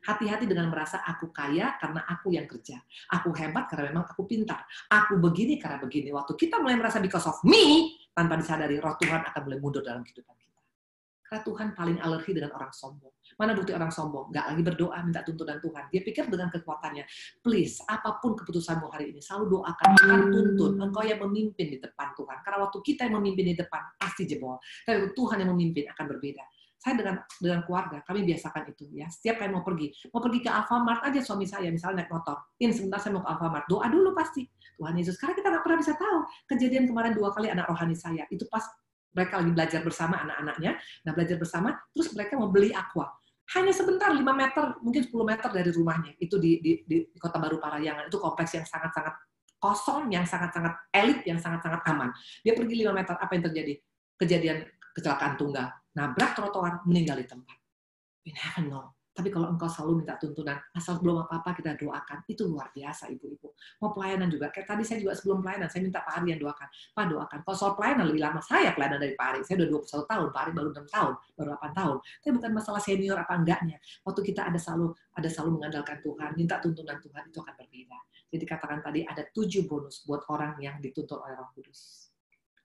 Hati-hati dengan merasa aku kaya karena aku yang kerja. Aku hebat karena memang aku pintar. Aku begini karena begini. Waktu kita mulai merasa because of me, tanpa disadari Roh Tuhan akan mulai mundur dalam kehidupan kita. Karena Tuhan paling alergi dengan orang sombong. Mana bukti orang sombong? Nggak lagi berdoa, minta tuntunan Tuhan. Dia pikir dengan kekuatannya, please, apapun keputusanmu hari ini, selalu doakan, Tuhan tuntun. Engkau yang memimpin di depan Tuhan. Karena waktu kita yang memimpin di depan, pasti jebol. Tapi Tuhan yang memimpin akan berbeda. Saya dengan keluarga, kami biasakan itu ya. Setiap kali mau pergi ke Alfamart aja suami saya, misalnya naik motor. Sebentar saya mau ke Alfamart, doa dulu pasti. Tuhan Yesus, karena kita nggak pernah bisa tahu. Kejadian kemarin 2 kali anak rohani saya, itu pas mereka lagi belajar bersama anak-anaknya, nah belajar bersama, terus mereka mau beli aqua. Hanya sebentar, 5 meter, mungkin 10 meter dari rumahnya. Itu di Kota Baru Parahyangan, itu kompleks yang sangat-sangat kosong, yang sangat-sangat elit, yang sangat-sangat aman. Dia pergi 5 meter, apa yang terjadi? Kejadian kecelakaan tunggal. Nabrak trotoar, meninggal di tempat. We never know. Tapi kalau engkau selalu minta tuntunan, asal belum apa-apa kita doakan, itu luar biasa ibu-ibu. Mau pelayanan juga, kayak tadi saya juga sebelum pelayanan, saya minta Pak Ari yang doakan. Pak doakan, kalau soal pelayanan lebih lama, saya pelayanan dari Pak Ari. Saya udah 21 tahun, Pak Ari baru 6 tahun, baru 8 tahun. Tapi bukan masalah senior apa enggaknya. Waktu kita ada selalu mengandalkan Tuhan, minta tuntunan Tuhan, itu akan berbeda. Jadi katakan tadi ada 7 bonus buat orang yang dituntun oleh Roh Kudus.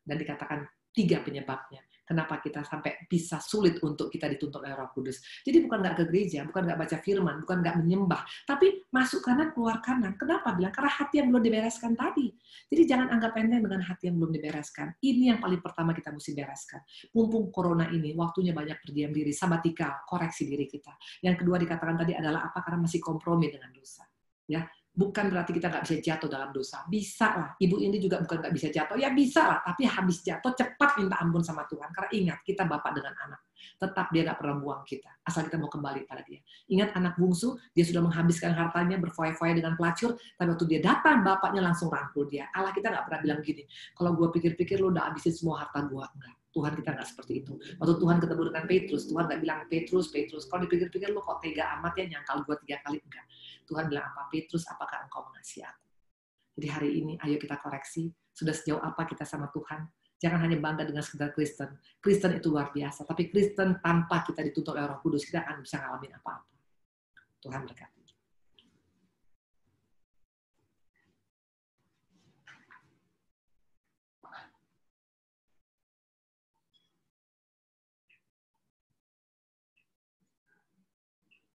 Dan dikatakan 3 penyebabnya. Kenapa kita sampai bisa sulit untuk kita dituntun oleh Roh Kudus. Jadi bukan nggak ke gereja, bukan nggak baca firman, bukan nggak menyembah, tapi masuk kanan, keluar kanan. Kenapa? Bilang karena hati yang belum dibereskan tadi. Jadi jangan anggap enteng dengan hati yang belum dibereskan. Ini yang paling pertama kita mesti bereskan. Mumpung corona ini, waktunya banyak berdiam diri, sabatikal, koreksi diri kita. Yang kedua dikatakan tadi adalah apa? Karena masih kompromi dengan dosa. Ya, Bukan berarti kita nggak bisa jatuh dalam dosa. Bisa lah. Ibu ini juga bukan nggak bisa jatuh. Ya bisa lah. Tapi habis jatuh cepat minta ampun sama Tuhan. Karena ingat, kita bapak dengan anak. Tetap dia nggak pernah buang kita. Asal kita mau kembali pada dia. Ingat anak bungsu, dia sudah menghabiskan hartanya berfoya-foya dengan pelacur. Tapi waktu dia datang, bapaknya langsung rangkul dia. Allah kita nggak pernah bilang gini. Kalau gue pikir-pikir lu udah habisin semua harta gue. Enggak. Tuhan kita nggak seperti itu. Waktu Tuhan ketemu dengan Petrus, Tuhan nggak bilang, Petrus, kalau dipikir-pikir lu kok tega amat ya nyangkal gue 3 kali. Enggak. Tuhan bilang apa? Petrus, apakah engkau mengasihi aku? Jadi hari ini, ayo kita koreksi. Sudah sejauh apa kita sama Tuhan? Jangan hanya bangga dengan sekedar Kristen. Kristen itu luar biasa. Tapi Kristen tanpa kita dituntut oleh Roh Kudus, kita akan bisa ngalamin apa-apa. Tuhan berkati.